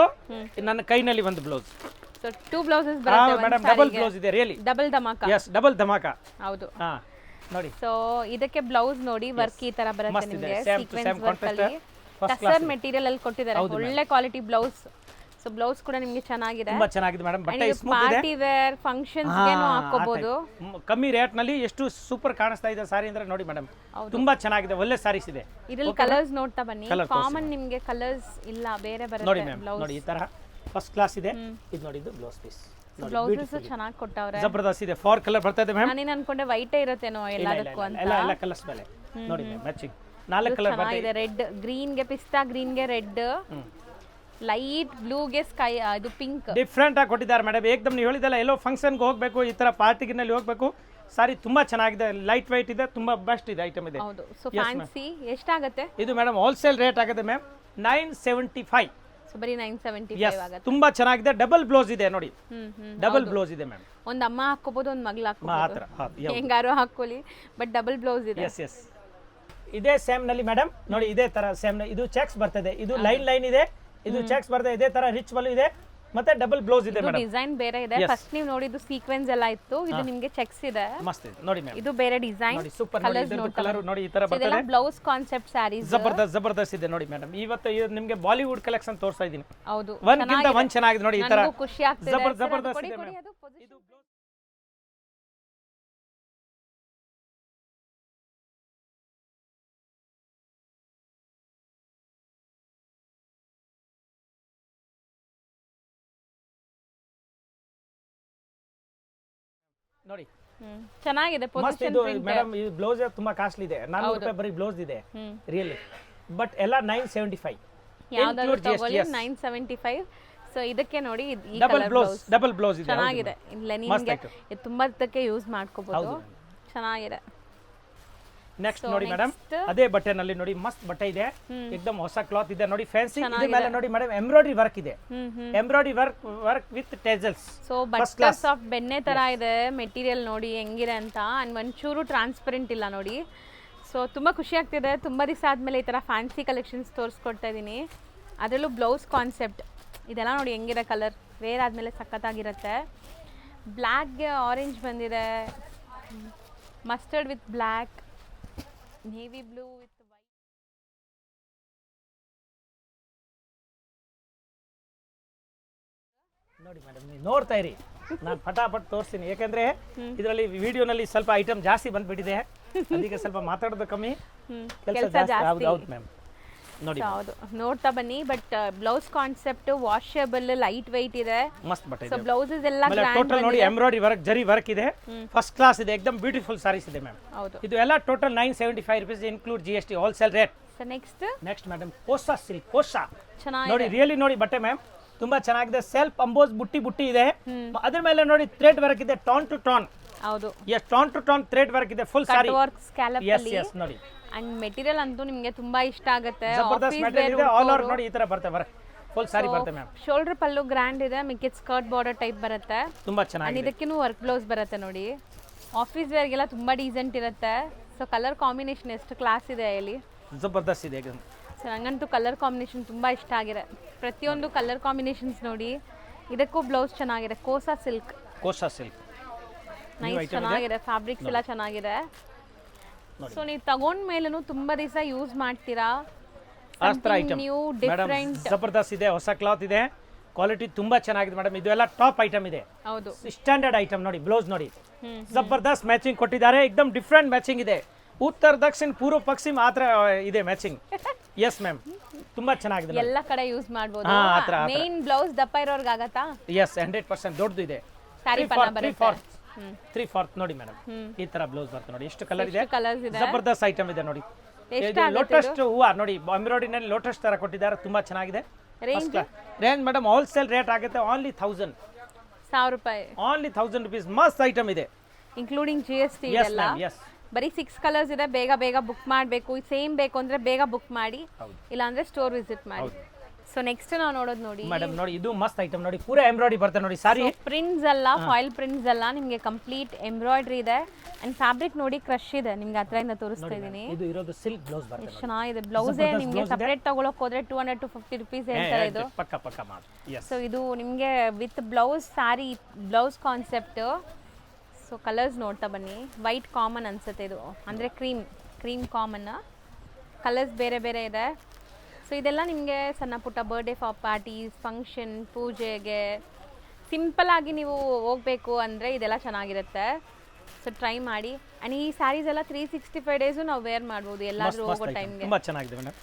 ನನ್ನ ಕೈನಲ್ಲಿ ಒಂದು ಬ್ಲೌಸ್ ಸೊ 2 ಬ್ಲೌಸಸ್ ಬರುತ್ತೆ ಮೇಡಮ್ ಡಬಲ್ ಬ್ಲೌಸ್ ಇದೆ ರಿಯಲಿ ಡಬಲ್ ಧಮಾಕ ಎಸ್ ಡಬಲ್ ಧಮಾಕ ಹೌದು ನೋಡಿ ಸೊ ಇದಕ್ಕೆ ಬ್ಲೌಸ್ ನೋಡಿ ವರ್ಕ್ ಈ ತರ ಬರುತ್ತೆ ನಿಮಗೆ ಸೀಕ್ವೆನ್ಸ್ ವರ್ಕ್ ಅಲ್ಲಿ ಟಸರ್ ಮೆಟೀರಿಯಲ್ ಅಲ್ಲಿ ಕೊಟ್ಟಿದ್ದಾರೆ ಒಳ್ಳೆ ಕ್ವಾಲಿಟಿ ಬ್ಲೌಸ್ ಸೊ ಬ್ಲೌಸ್ ಕೂಡ ನಿಮಗೆ ಚೆನ್ನಾಗಿದೆ ತುಂಬಾ ಚೆನ್ನಾಗಿದೆ ಮೇಡಮ್ ಬಟ್ಟೆ ಸ್ಮೂತ್ ಇದೆ ಪಾರ್ಟಿ ವೇರ್ ಫಂಕ್ಷನ್ಸ್ ಗೆನೂ ಹಾಕೋಬಹುದು ಕಮ್ಮಿ ರೇಟ್ ನಲ್ಲಿ ಎಷ್ಟು ಸೂಪರ್ ಕಾಣಿಸ್ತಾ ಇದೆ ಸಾರಿ ಅಂದ್ರೆ ನೋಡಿ ಮೇಡಮ್ ತುಂಬಾ ಚೆನ್ನಾಗಿದೆ ಒಳ್ಳೆ ಸಾರೀಸ್ ಇದೆ ಇದರಲ್ಲಿ ಕಲರ್ಸ್ ನೋಡ್ತಾ ಬನ್ನಿ ಕಾಮನ್ ನಿಮಗೆ ಕಲರ್ಸ್ ಇಲ್ಲ ಬೇರೆ ಬರುತ್ತೆ ಬ್ಲೌಸ್ ನೋಡಿ ಈ ತರ ಫಸ್ಟ್ ಕ್ಲಾಸ್ ಇದೆ ಇದು ನೋಡಿ ಇದು ಬ್ಲೌಸ್ ಪೀಸ್ ಬ್ಲೌಸಸ್ ಚೆನ್ನಾಗಿ ಕೊಟ್ಟವ್ರೆ ಜಬರ್ದಸ್ತ್ ಇದೆ 4 ಕಲರ್ ಬರ್ತಾ ಇದೆ ಮ್ಯಾಮ್ ನಾನು ಅನ್ಕೊಂಡೆ ವೈಟ್ ಇರುತ್ತೇನೋ ಎಲ್ಲದಕ್ಕೂ ಅಂತ ಎಲ್ಲ ಕಲರ್ಸ್ ಮೇಲೆ ನೋಡಿ ಮ್ಯಾಚಿಂಗ್ 4 ಕಲರ್ ಬರ್ತಾ ಇದೆ ರೆಡ್ ಗ್ರೀನ್ ಗೆ ಪಿಸ್ತಾ ಗ್ರೀನ್ ಗೆ ರೆಡ್ ಲೈಟ್ ಬ್ಲೂ ಗೆ ಸ್ಕೈ ಇದು ಪಿಂಕ್ ಡಿಫ್ರೆಂಟ್ ಆಗಿ ಕೊಟ್ಟಿದ್ದಾರೆ ಮೇಡಮ್ ಏಕದಮ್ ನೀವು ಹೇಳಿದಲ್ಲ ಎಲ್ಲೋ ಫಂಕ್ಷನ್ಗೆ ಹೋಗಬೇಕು ಈ ತರ ಪಾರ್ಟಿಗಿನಲ್ಲಿ ಹೋಗಬೇಕು ಸಾರಿ ತುಂಬಾ ಚೆನ್ನಾಗಿದೆ ಲೈಟ್ ವೈಟ್ ಇದೆ ತುಂಬಾ ಬೆಸ್ಟ್ ಇದೆ ಐಟಮ್ ಇದೆ ಹೌದು ಸೊ ಫ್ಯಾನ್ಸಿ ಎಷ್ಟಾಗುತ್ತೆ ಇದು ಮೇಡಮ್ ಹೋಲ್ಸೇಲ್ ರೇಟ್ ಆಗುತ್ತೆ ಮ್ಯಾಮ್ 975 ಸೊ ಬರೀ 975 ಎಸ್ ಆಗುತ್ತೆ. ತುಂಬಾ ಚೆನ್ನಾಗಿದೆ. ಡಬಲ್ ಬ್ಲೌಸ್ ಇದೆ ನೋಡಿ, ಹ್ಮ್ ಡಬಲ್ ಬ್ಲೌಸ್ ಇದೆ ಮ್ಯಾಮ್. ಒಂದ್ ಅಮ್ಮ ಹಾಕೋಬಹುದು, ಒಂದ್ ಮಗ್ಳು ಆ ಹಾಕೋಬಹುದು, ಥರ ಹೆಂಗಾರು ಹಾಕೊಳ್ಳಿ, ಬಟ್ ಡಬಲ್ ಬ್ಲೌಸ್ ಇದೆ. ಎಸ್ ಎಸ್ ಇದೇ ಸೇಮ್ ನಲ್ಲಿ ಮೇಡಮ್ ನೋಡಿ, ಇದೇ ತರ ಸೇಮ್. ಇದು ಚೆಕ್ಸ್ ಬರ್ತದೆ, ಇದು ಲೈನ್ ಇದೆ, ಇದು ಚೆಕ್ಸ್ ಬರ್ತದೆ, ಇದೇ ತರ ರಿಚ್ ಬಲ್ ಇದೆ, ಮತ್ತೆ ಡಬಲ್ ಬ್ಲೌಸ್ ಇದೆ ಮೇಡಮ್. ಡಿಸೈನ್ ಬೇರೆ ಇದೆ. ಫಸ್ಟ್ ನೀವು ನೋಡಿದ್ದು ಸೀಕ್ವೆನ್ಸ್ ಎಲ್ಲ ಇತ್ತು, ಇದು ನಿಮಗೆ ಚೆಕ್ಸ್ ಇದೆ. ಮಸ್ತ್ ಇದೆ ನೋಡಿ ಮ್ಯಾಮ್. ಇದು ಬೇರೆ ಡಿಸೈನ್, ನೋಡಿ ಸೂಪರ್ ನೋಡಿ, ಇದರ ಕಲರ್ ನೋಡಿ ಈ ತರ ಬರ್ತದೆ. ಬ್ಲೌಸ್ ಕಾನ್ಸೆಪ್ಟ್ ಸ್ಯಾರೀಸ್ ಜಬರ್ದಸ್ತ್ ಇದೆ ನೋಡಿ ಮೇಡಮ್. ಇವತ್ತು ನಿಮಗೆ ಬಾಲಿವುಡ್ ಕಲೆಕ್ಷನ್ ತೋರಿಸ್ತಾ ಇದೀನಿ. ಹೌದು, ಒಂದ್ಕಿಂತ ಒಂದ್ ಚೆನ್ನಾಗಿದೆ ನೋಡಿ. ಈ ತರ ನನಗೂ ಖುಷಿ ಆಗ್ತಿದೆ. ಜಬರ್ದಸ್ತ್ ಇದೆ ಮೇಡಮ್. ಇದು ನೋಡಿ ಚೆನ್ನಾಗಿದೆ ಮಸ್ತ್ ಪೊಸಿಷನ್ ಇದು ಪ್ರಿಂಟ್. ಮೇಡಮ್. ಈ ಬ್ಲೌಸ್ ತುಂಬಾ ಕಾಸ್ಟ್ಲಿ ಇದೆ, 400 ರೂಪಾಯಿ ಬರೀ ಬ್ಲೌಸ್ ಇದೆ ರಿಯಲಿ. ಬಟ್ ಎಲ್ಲ 975 ಯಾವ್ದಾದ್ರು ತಗೊಳ್ಳಿ 975. ಸೊ ಇದಕ್ಕೆ ನೋಡಿ ಈ double colour blouse, double blouse ಇದೆ. ಚೆನ್ನಾಗಿದೆ. ಲೆನಿನ್ಗೆ ಇದು ತುಂಬಾದಕ್ಕೆ ಯೂಸ್ ಮಾಡ್ಕೋಬಹುದು. ಚೆನ್ನಾಗಿದೆ. ನೆಕ್ಸ್ಟ್ ನೋಡಿ ಮೇಡಮ್, ಅದೇ ಬಟ್ಟೆನಲ್ಲಿ ನೋಡಿ ಮಸ್ತ್ ಬಟ್ಟೆ ಇದೆ, एकदम ಹೊಸ ಕ್ಲಾತ್ ಇದೆ ನೋಡಿ, ಫ್ಯಾನ್ಸಿ. ಇದ್ರ ಮೇಲೆ ನೋಡಿ ಮೇಡಮ್ ಎಂಬ್ರಾಯ್ಡರಿ ವರ್ಕ್ ಇದೆ, embroidery work with tassels. So ಬಟ್ಟೆ ಸಾಫ್ಟ್ ಬೆಣ್ಣೆ ತರ ಇದೆ. ಮೆಟೀರಿಯಲ್ ನೋಡಿ ಹೆಂಗಿದೆ ಅಂತ, ಅಂಡ್ ಒಂಚೂರು ಟ್ರಾನ್ಸ್ಪರೆಂಟ್ ಇಲ್ಲ ನೋಡಿ. ಸೊ ತುಂಬ ಖುಷಿ ಆಗ್ತಿದೆ. ತುಂಬ ದಿವಸ ಆದಮೇಲೆ ಈ ಥರ ಫ್ಯಾನ್ಸಿ ಕಲೆಕ್ಷನ್ಸ್ ತೋರಿಸ್ಕೊಡ್ತಾ ಇದ್ದೀನಿ. ಅದರಲ್ಲೂ ಬ್ಲೌಸ್ ಕಾನ್ಸೆಪ್ಟ್ ಇದೆಲ್ಲ ನೋಡಿ ಹೆಂಗಿದೆ. ಕಲರ್ ವೇರ್ ಆದಮೇಲೆ ಸಖತ್ತಾಗಿರುತ್ತೆ. ಬ್ಲ್ಯಾಕ್ಗೆ ಆರೆಂಜ್ ಬಂದಿದೆ, mustard with black, navy blue with white. ನೋಡಿ ಮೇಡಮ್, ನೀವು ನೋಡ್ತಾ ಇರಿ, ನಾನು ಫಟಾಫಟ್ ತೋರಿಸ್ತೀನಿ. ಯಾಕಂದ್ರೆ ಇದರಲ್ಲಿ ವಿಡಿಯೋನಲ್ಲಿ ಸ್ವಲ್ಪ ಐಟಮ್ ಜಾಸ್ತಿ ಬಂದ್ಬಿಟ್ಟಿದೆ, ಅದಕ್ಕೆ ಸ್ವಲ್ಪ ಮಾತಾಡೋದು ಕಮ್ಮಿ, ಕೆಲಸ ಜಾಸ್ತಿ. ಹೌದು ಮ್ಯಾಮ್ ನೋಡಿ. ಹೌದು, ನೋಡ್ತಾ ಬನ್ನಿ. But blouse concept washable, light white ಇದೆ. ಮಸ್ತ್ ಬಟ್ಟೆ ಸೊ ಇದೆ. ಬ್ಲೌಸಸ್ ಎಲ್ಲ ಟೋಟಲ್ ನೋಡಿ ಎಂಬ್ರಾಯ್ಡರಿ ವರ್ಕ್, ಜರಿ ವರ್ಕ್ ಇದೆ, ಫಸ್ಟ್ ಕ್ಲಾಸ್ ಇದೆ, एकदम ಬ್ಯೂಟಿಫುಲ್ ಸಾರೀಸ್ ಇದೆ ಮ್ಯಾಮ್. ಹೌದು. ಇದು ಎಲ್ಲ total 975 rupees include GST wholesale rate. So next madam kosa silk. Kosa ಚೆನ್ನಾಗಿದೆ ನೋಡಿ, ರಿಯಲಿ ನೋಡಿ ಬಟ್ಟೆ ಮ್ಯಾಮ್ ತುಂಬಾ ಚೆನ್ನಾಗಿದೆ. ಸೆಲ್ಫ್ ಅಂಬೋಸ್ ಬುಟ್ಟಿ ಇದೆ, ಅದ್ರ ಮೇಲೆ ನೋಡಿ ಥ್ರೆಡ್ ವರ್ಕ್ ಇದೆ, ಟಾನ್ ಟು ಟಾನ್. ಹೌದು, ಎಸ್, ಟಾನ್ ಟು ಟಾನ್ ಥ್ರೆಡ್ ವರ್ಕ್ ಇದೆ, ಫುಲ್ ಸಾರಿ ವರ್ಕ್ ಸ್ಕ್ಯಾಲಪ್ ಎಸ್ ಅಲ್ಲಿ. ಎಸ್ ನೋಡಿ. ಅಂಡ್ ಮೆಟೀರಿಯಲ್ ಅಂತೂ ನಿಮಗೆ ತುಂಬಾ ಇಷ್ಟ ಆಗುತ್ತೆ. ಜಬರ್ದಸ್ತ್ ಮೆಟೀರಿಯಲ್ ಇದೆ, ಆಲ್ ಓವರ್ ನೋಡಿ ಈ ತರ ಬರುತ್ತೆ ವರ್ಕ್, ಫುಲ್ ಸಾರಿ ಬರುತ್ತೆ ಮ್ಯಾಮ್. ಶೋಲ್ಡರ್ ಪಲ್ಲು ಗ್ರ್ಯಾಂಡ್ ಇದೆ, ಮಿಕ್ಕಿದ್ ಸ್ಕರ್ಟ್ ಬಾರ್ಡರ್ ಟೈಪ್ ಬರುತ್ತೆ. ತುಂಬಾ ಅಂಡ್ ಚೆನ್ನಾಗಿದೆ. ಇದಕ್ಕೂ ವರ್ಕ್ ಬ್ಲೌಸ್ ಬರುತ್ತೆ ನೋಡಿ. ಆಫೀಸ್ ವೇರ್ಗೆಲ್ಲ ತುಂಬಾ ಡೀಸೆಂಟ್ ಇರುತ್ತೆ. ಸೊ ಕಲರ್ ಕಾಂಬಿನೇಷನ್ ಎಷ್ಟು ಕ್ಲಾಸ್ ಇದೆ ಇಲ್ಲಿ, ಜಬರ್ದಸ್ತ್ ಇದೆ. ಸೊ ನಂಗಂತೂ ಕಲರ್ ಕಾಂಬಿನೇಷನ್ ತುಂಬಾ ಇಷ್ಟ ಆಗಿದೆ. ಪ್ರತಿಯೊಂದು ಕಲರ್ ಕಾಂಬಿನೇಷನ್ಸ್ ನೋಡಿ. ಇದಕ್ಕೂ ಬ್ಲೌಸ್ ಚೆನ್ನಾಗಿದೆ, kosa silk, kosa silk nice ಚೆನ್ನಾಗಿದೆ. ಫ್ಯಾಬ್ರಿಕ್ಸ್ ಎಲ್ಲ ಚೆನ್ನಾಗಿದೆ. ಸೊ ನೀವು ತಗೊಂಡ ಮೇಲೂ ತುಂಬಾ ದಿವಸ ಯೂಸ್ ಮಾಡ್ತೀರಾ. ಅಸ್ತ್ರ ಐಟಮ್ ನ್ಯೂ ಮೇಡಮ್, ಡಿಫರೆಂಟ್. ಜಬರ್ದಸ್ತ್ ಇದೆ, ಹೊಸ ಕ್ಲಾತ್ ಇದೆ, ಕ್ವಾಲಿಟಿ ತುಂಬಾ ಚೆನ್ನಾಗಿದೆ ಮೇಡಮ್. ಇದು ಎಲ್ಲ ಟಾಪ್ ಐಟಮ್ ಇದೆ, ಹೌದು, ಸ್ಟ್ಯಾಂಡರ್ಡ್ ಐಟಮ್ ನೋಡಿ. ಬ್ಲೌಸ್ ನೋಡಿ ಜಬರ್ದಸ್ತ್ ಮ್ಯಾಚಿಂಗ್ ಕೊಟ್ಟಿದ್ದಾರೆ, एकदम ಡಿಫರೆಂಟ್ ಮ್ಯಾಚಿಂಗ್ ಇದೆ. ಉತ್ತರ ದಕ್ಷಿಣ ಪೂರ್ವ ಪಶ್ಚಿಮ ಆ ಥರ ಇದೆ ಮ್ಯಾಚಿಂಗ್. ಎಸ್ ಮ್ಯಾಮ್, ತುಂಬಾ ಚೆನ್ನಾಗಿದೆ. ಎಲ್ಲ ಕಡೆ ಯೂಸ್ ಮಾಡಬಹುದು. ಆ ಥರ ಮೇನ್ ಬ್ಲೌಸ್ ದಪ್ಪ ಇರೋರ್ಗೆ ಆಗತ್ತಾ? ಎಸ್, 100% ದೊಡ್ಡದು ಇದೆ. ಸ್ಯಾರಿ ಪನ್ನ ಬರುತ್ತೆ. 3/4 ನೋಡಿ ಮೇಡಮ್, ಈ ತರ ಬ್ಲೌಸ್ ಬರುತ್ತೆ ನೋಡಿ. ಎಷ್ಟು ಕಲರ್ ಇದೆ, ಕಲರ್ಸ್ ಇದೆ. ಜಬರ್ದಸ್ತ್ ಐಟಮ್ ಇದೆ ನೋಡಿ. ಎಷ್ಟಾಗುತ್ತೆ ಲೋಟಸ್ ಹೂವ ನೋಡಿ, ಎಂಬ್ರಾಯ್ಡರಿನಲ್ಲಿ ಲೋಟಸ್ ತರ ಕೊಟ್ಟಿದ್ದಾರೆ, ತುಂಬಾ ಚೆನ್ನಾಗಿದೆ. ರೇಂಜ್ ಮೇಡಮ್ ಹೋಲ್ಸೇಲ್ ರೇಟ್ ಆಗುತ್ತೆ ಓನ್ಲಿ 1000 ರೂಪಾಯಿ, ಓನ್ಲಿ 1000 ರೂಪೀಸ್. ಮಸ್ತ್ ಐಟಮ್ ಇದೆ, ಇನ್ಕ್ಲೂಡಿಂಗ್ GST ಎಸ್ ಇದೆಲ್ಲ. Ma'am, yes. ಬರೀ 6 ಕಲರ್ಸ್ ಇದೆ. ಬೇಗ ಬುಕ್ ಮಾಡಬೇಕು. ಸೇಮ್ ಬೇಕು ಅಂದ್ರೆ ಬೇಗ ಬುಕ್ ಮಾಡಿ, ಇಲ್ಲ ಅಂದ್ರೆ ಸ್ಟೋರ್ ವಿಸಿಟ್ ಮಾಡಿ. ಸೊ ನೆಕ್ಸ್ಟ್ ನಾವು ನೋಡೋದು ನೋಡಿ ಮೇಡಮ್, ನೋಡಿ ಇದು ಮಸ್ತ್ ಐಟಮ್ ನೋಡಿ, ಪೂರಾ ಎಂಬ್ರಾಯ್ಡರಿ ಬರುತ್ತೆ ನೋಡಿ. ಸಾರಿ ಪ್ರಿಂಟ್ಸ್ ಅಲ್ಲ, ಫಾಯಿಲ್ ಪ್ರಿಂಟ್ಸ್ ಅಲ್ಲ, ನಿಮಗೆ ಕಂಪ್ಲೀಟ್ ಎಂಬ್ರಾಯ್ಡರಿ ಇದೆ. ಅಂಡ್ ಫ್ಯಾಬ್ರಿಕ್ ನೋಡಿ ಕ್ರಶ್ ಇದೆ. ನಿಮ್ಗೆ ಹತ್ರದಿಂದ ತೋರಿಸ್ತಾ ಇದ್ದೀನಿ. ಇದು ಇರೋದು ಸಿಲ್ಕ್ ಬ್ಲೌಸ್ ಬರುತ್ತೆ. ಎಷ್ಟು ಚೆನ್ನಾಗಿದೆ. ಬ್ಲೌಸೇ ನಿಮಗೆ ಸಪರೇಟ್ ತಗೊಳಕ್ ಹೋದ್ರೆ 200 to 50 rupees ಹೇಳ್ತಾರೆ ಇದು. ಪಕ್ಕ ಮಾಡಿ. ಎಸ್, ಸೊ ಇದು ನಿಮಗೆ with blouse sari, blouse concept. So colours ನೋಡ್ತಾ ಬನ್ನಿ. ವೈಟ್ ಕಾಮನ್ ಅನ್ಸುತ್ತೆ ಇದು, ಅಂದರೆ ಕ್ರೀಮ್ ಕಾಮನ್. ಕಲರ್ಸ್ ಬೇರೆ ಬೇರೆ ಇದೆ. ಸೊ ಇದೆಲ್ಲ ನಿಮಗೆ ಸಣ್ಣ ಪುಟ್ಟ ಬರ್ಡೇ ಪಾರ್ಟೀಸ್, ಫಂಕ್ಷನ್, ಪೂಜೆಗೆ ಸಿಂಪಲ್ ಆಗಿ ನೀವು ಹೋಗಬೇಕು ಅಂದರೆ ಇದೆಲ್ಲ ಚೆನ್ನಾಗಿರುತ್ತೆ. ಸೊ ಟ್ರೈ ಮಾಡಿ. ಆ್ಯಂಡ್ ಈ ಸ್ಯಾರೀಸ್ ಎಲ್ಲ 365 ಡೇಸು ನಾವು ವೇರ್ ಮಾಡ್ಬೋದು ಎಲ್ಲಾದರೂ ಹೋಗೋ ಟೈಮ್ಗೆ. ತುಂಬಾ ಚೆನ್ನಾಗಿದೆ ಮೇಡಮ್,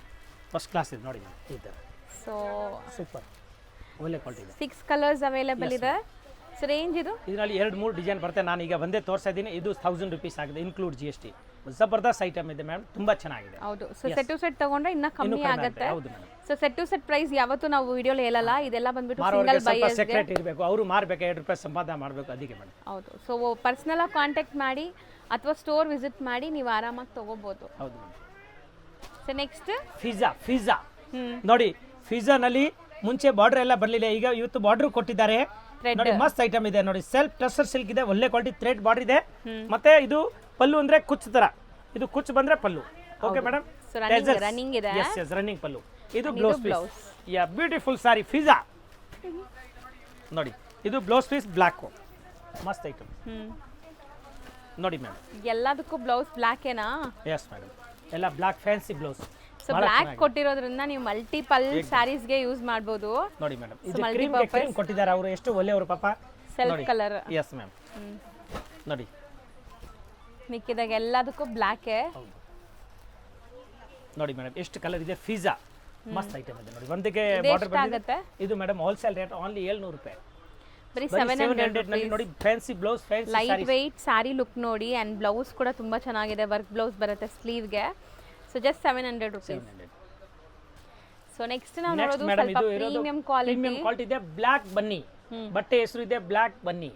ಫಸ್ಟ್ ಕ್ಲಾಸ್ ಇದೆ ನೋಡಿ ಈ ಥರ. ಸೊ ಸೂಪರ್, ಒಳ್ಳೆ ಕ್ವಾಲಿಟಿ ಇದೆ. 6 ಕಲರ್ಸ್ ಅವೈಲೇಬಲ್ ಇದೆ. ಸೊ ರೇಂಜ್ ಇದು ಇದರಲ್ಲಿ 2-3 ಡಿಸೈನ್ ಬರುತ್ತೆ. ನಾನು ಈಗ ಒಂದೇ ತೋರಿಸ್ತಾ ಇದ್ದೀನಿ. ಇದು 1000 ರೂಪೀಸ್ ಆಗಿದೆ, ಇನ್ಕ್ಲೂಡ್ GST. ಜಬರ್ದಸ್ತ್ ಐಟಮ್ ಇದೆ ಮ್ಯಾಮ್, ತುಂಬಾ ಚೆನ್ನಾಗಿದೆ. ಹೌದು. ಸೊ ಸೆಟ್ ಟು ಸೆಟ್ ತಗೊಂಡ್ರೆ ಇನ್ನೂ ಕಮ್ಮಿ ಆಗುತ್ತೆ. ಹೌದು madam. So set to set price ಯಾವತ್ತೂ ನಾವು ವಿಡಿಯೋಲಿ ಹೇಳಲ್ಲ. ಇದೆಲ್ಲ ಬಂದ್ಬಿಟ್ಟು ಸಿಂಗಲ್ ಬೈಯರ್ಸ್ಗೆ ಸೆಕ್ರೆಟ್ ಇರಬೇಕು, ಅವರು ಮಾರಬೇಕು, 2 ರೂಪಾಯಿ ಸಂಪಾದನೆ ಮಾಡಬೇಕು, ಅದಕ್ಕೆ ಮೇಡಮ್. ಹೌದು. ಸೊ ಪರ್ಸನಲ್ ಆಗಿ ಕಾಂಟ್ಯಾಕ್ಟ್ ಮಾಡಿ ಅಥವಾ ಸ್ಟೋರ್ ವಿಸಿಟ್ ಮಾಡಿ ನೀವು ಆರಾಮಾಗಿ ತಗೋಬಹುದು. ಹೌದು ಮೇಡಮ್. ಸೊ ನೆಕ್ಸ್ಟ್ ಪಿಜ್ಜಾ ನೋಡಿ, ಪಿಜ್ಜಾನಲ್ಲಿ ಮುಂಚೆ ಬಾರ್ಡರ್ ಎಲ್ಲ ಬರಲಿಲ್ಲ, ಈಗ ಇವತ್ತು ಬಾರ್ಡರ್ ಕೊಟ್ಟಿದ್ದಾರೆ ನೋಡಿ. ಮಸ್ತ್ ಐಟಮ್ ಇದೆ ನೋಡಿ, ಸೆಲ್ಫ್ ಟಸರ್ ಸಿಲ್ಕ್ ಇದೆ, ಒಳ್ಳೆ ಕ್ವಾಲಿಟಿ ಥ್ರೆಡ್ ಬಾರ್ಡರ್ ಇದೆ. ಮತ್ತೆ ಇದು ಪಲ್ಲು ಅಂದ್ರೆ ಕುಚ್ಚು ತರ, ಇದು ಕುಚ್ಚು ಬಂದ್ರೆ ಪಲ್ಲು. ಓಕೆ ಮೇಡಮ್, ರನ್ನಿಂಗ್ ಇದೆ. Yes yes running pallu. ಇದು blouse piece. Yeah beautiful sari ಫಿಜಾ ನೋಡಿ, ಇದು ಬ್ಲೌಸ್ ಪೀಸ್ ಬ್ಲಾಕ್, ಮಸ್ತ್ ಐಟಮ್ ನೋಡಿ ಮ್ಯಾಮ್. ಎಲ್ಲದಕ್ಕೂ ಬ್ಲೌಸ್ ಬ್ಲಾಕ್ ಏನಾ? ಎಸ್ ಮೇಡಮ್, ಎಲ್ಲ block fancy blouse. So block ಕೊಟ್ಟಿರೋದ್ರಿಂದ ನೀವು ಮಲ್ಟಿಪಲ್ ಸ್ಯಾರೀಸ್ ಗೆ ಯೂಸ್ ಮಾಡಬಹುದು ನೋಡಿ ಮೇಡಮ್. ಇದು ಕ್ರೀಮ್ ಕೊಟ್ಟಿದ್ದಾರೆ ಅವರು, ಎಷ್ಟು ಒಳ್ಳೆಯವರು ಪಾಪ. Self colour. ಎಸ್ ಮ್ಯಾಮ್ ನೋಡಿ, ಮಿಕ್ಕಿದಾಗ ಎಲ್ಲದಕ್ಕೂ ಬ್ಲಾಕ್ ನೋಡಿ ಮೇಡಮ್, ಎಷ್ಟು ಕಲರ್ ಇದೆ. ಫಿಜಾ ಮಸ್ತ್ ಐಟಮ್ ಇದೆ ನೋಡಿ. ಒಂದಿಗೆ ಬಾರ್ಡರ್ ಆಗುತ್ತೆ ಇದು ಮೇಡಮ್ ಹೋಲ್ಸೇಲ್ ರೇಟ್ ಓನ್ಲಿ 700 ರೂಪಾಯಿ. ಬರೀ 700 ನಲ್ಲಿ ನೋಡಿ. Fancy blouse, fancy light weight sari look ನೋಡಿ. ಅಂಡ್ ಬ್ಲೌಸ್ ಕೂಡ ತುಂಬಾ ಚೆನ್ನಾಗಿದೆ, ವರ್ಕ್ ಬ್ಲೌಸ್ ಬರುತ್ತೆ ಸ್ಲೀವ್ ಗೆ. So just 700 rupees. So next ನಾವು ನೋಡೋದು ಸ್ವಲ್ಪ ಪ್ರೀಮಿಯಂ ಕ್ವಾಲಿಟಿ ಇದೆ. ಬ್ಲಾಕ್ ಬನ್ನಿ ಬಟ್ಟೆ ಹೆಸರು ಇದೆ, ಬ್ಲಾಕ್ ಬನ್ನಿ.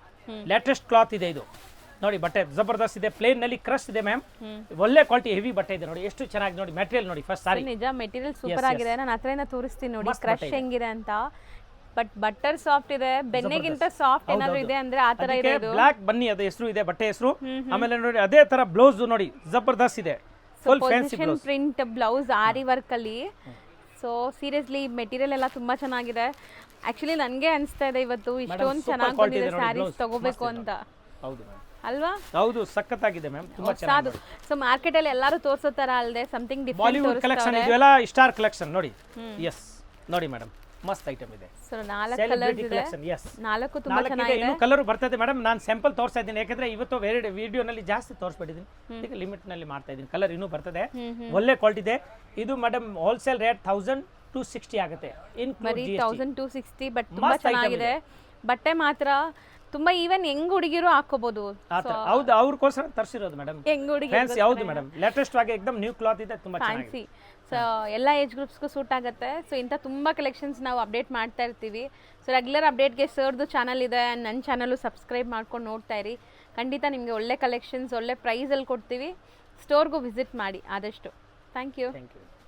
ಲೇಟೆಸ್ಟ್ ಕ್ಲಾತ್ ಇದೆ ಇದು ನೋಡಿ. ಬಟ್ಟೆ ಜಬರ್ದಸ್ತ್ ಇದೆ, ಪ್ಲೇನ್ ನಲ್ಲಿ ಕ್ರಶ್ ಇದೆ ಮ್ಯಾಮ್. ಒಳ್ಳೆ ಕ್ವಾಲಿಟಿ ಹೆವಿ ಬಟ್ಟೆ ಇದೆ ನೋಡಿ, ಎಷ್ಟು ಚೆನ್ನಾಗಿ ನೋಡಿ. ಮೆಟೀರಿಯಲ್ ನೋಡಿ ಫಸ್ಟ್ ಸಾರಿ. ನಿಜ ಮೆಟೀರಿಯಲ್ ಸೂಪರ್ ಆಗಿದೆ. ನಾನು ಹತ್ರದಿಂದ ತೋರಿಸ್ತೀನಿ ನೋಡಿ ಕ್ರಶ್ ಹೆಂಗಿದೆ ಅಂತ. ಬಟ್ ಬಟರ್ ಸಾಫ್ಟ್ ಇದೆ, ಬೆನ್ನೆಗಿಂತ ಸಾಫ್ಟ್ ಏನಾದ್ರು ಇದೆ ಅಂದ್ರೆ ಆ ತರ ಇದೆ. ಇದು ಬ್ಲಾಕ್ ಬನ್ನಿ ಅದು ಹೆಸರು ಇದೆ, ಬಟ್ಟೆ ಹೆಸರು. ಆಮೇಲೆ ನೋಡಿ ಅದೇ ತರ ಬ್ಲೌಸ್ ನೋಡಿ, ಜಬರ್ದಸ್ತ್ ಇದೆ. Full fancy blouse, print blouse aari work ಅಲ್ಲಿ. ಸೊ ಸೀರಿಯಸ್ಲಿ ಮೆಟೀರಿಯಲ್ ಎಲ್ಲ ತುಂಬಾ ಚೆನ್ನಾಗಿದೆ. ಆಕ್ಚುಲಿ ನನಗೆ ಅನಿಸ್ತಾ ಇದೆ ಇವತ್ತು ಇಷ್ಟೊಂದು ಚೆನ್ನಾಗಿ ಬಂದಿದೆ ಸ್ಯಾರೀಸ್ ತಗೋಬೇಕು ಅಂತ. ಹೌದು ಅಲ್ವಾ? ಹೌದು, ಸಖತ್ತಾಗಿದೆ ಮ್ಯಾಮ್, ತುಂಬಾ ಚೆನ್ನಾಗಿದೆ. ಸೊ ಮಾರ್ಕೆಟ್ ಅಲ್ಲಿ ಎಲ್ಲರೂ ತೋರಿಸೋ ತರ ಅಲ್ಲದೆ ಸಮಥಿಂಗ್ ಡಿಫರೆಂಟ್ ಬಾಲಿವುಡ್ ಕಲೆಕ್ಷನ್ ಇದೆಲ್ಲ, ಸ್ಟಾರ್ ಕಲೆಕ್ಷನ್ ನೋಡಿ. ಎಸ್ ನೋಡಿ ಮೇಡಮ್, ಮಸ್ತ್ ಐಟಮ್ ಇದೆ. ಸೊ 4 ಕಲರ್ಸ್ ಇದೆ, 4 ತುಂಬಾ ಚೆನ್ನಾಗಿದೆ. ಇನ್ನು ಕಲರ್ ಬರ್ತದೆ ಮೇಡಮ್. ನಾನು ಸ್ಯಾಂಪಲ್ ತೋರಿಸ್ತಾ ಇದ್ದೀನಿ, ಯಾಕಂದ್ರೆ ಇವತ್ತು ವಿಡಿಯೋನಲ್ಲಿ ಜಾಸ್ತಿ ತೋರಿಸ್ಬಿಟ್ಟಿದ್ದೀನಿ, ಈಗ ಲಿಮಿಟ್ ನಲ್ಲಿ ಮಾಡ್ತಾ ಇದ್ದೀನಿ. ಕಲರ್ ಇನ್ನೂ ಬರ್ತದೆ, ಒಳ್ಳೆ ಕ್ವಾಲಿಟಿ ಇದೆ. ಇದು ಮೇಡಮ್ ಹೋಲ್ಸೇಲ್ ರೇಟ್ 1260 ಆಗುತ್ತೆ, ಬರೀ 1260. ಬಟ್ ತುಂಬಾ ಚೆನ್ನಾಗಿದೆ ಬಟ್ಟೆ ಮಾತ್ರ. ತುಂಬಾ ಈವನ್ ಹೆಂಗ್ ಹುಡುಗಿರು ಹಾಕೋಬಹುದು. ಹೌದು, ಅವ್ರಿಗೋಸ್ಕರ ತರಿಸಿರೋದು ಮೇಡಮ್. ಹೆಂಗ್ ಹುಡುಗಿ ಫ್ಯಾನ್ಸಿ ಹೌದು ಮೇಡಮ್, ಲೇಟೆಸ್ಟ್ ಆಗಿ ಎಕ್ದಮ್ ನ್ಯೂ ಕ್ಲಾತ್ ಇದೆ, ತುಂಬಾ ಫ್ಯಾನ್ಸಿ. ಸೊ ಎಲ್ಲ ಏಜ್ ಗ್ರೂಪ್ಸ್ಗೂ ಸೂಟ್ ಆಗುತ್ತೆ. ಸೊ ಇಂಥ ತುಂಬ ಕಲೆಕ್ಷನ್ಸ್ ನಾವು ಅಪ್ಡೇಟ್ ಮಾಡ್ತಾ ಇರ್ತೀವಿ. ಸೊ ರೆಗ್ಯುಲರ್ ಅಪ್ಡೇಟ್ಗೆ ಸರ್ದು ಚಾನಲ್ ಇದೆ, ನನ್ನ ಚಾನಲ್ಲು ಸಬ್ಸ್ಕ್ರೈಬ್ ಮಾಡ್ಕೊಂಡು ನೋಡ್ತಾ ಇರಿ. ಖಂಡಿತ ನಿಮಗೆ ಒಳ್ಳೆ ಕಲೆಕ್ಷನ್ಸ್ ಒಳ್ಳೆ ಪ್ರೈಸಲ್ಲಿ ಕೊಡ್ತೀವಿ. ಸ್ಟೋರ್ಗೂ ವಿಸಿಟ್ ಮಾಡಿ ಆದಷ್ಟು. Thank you.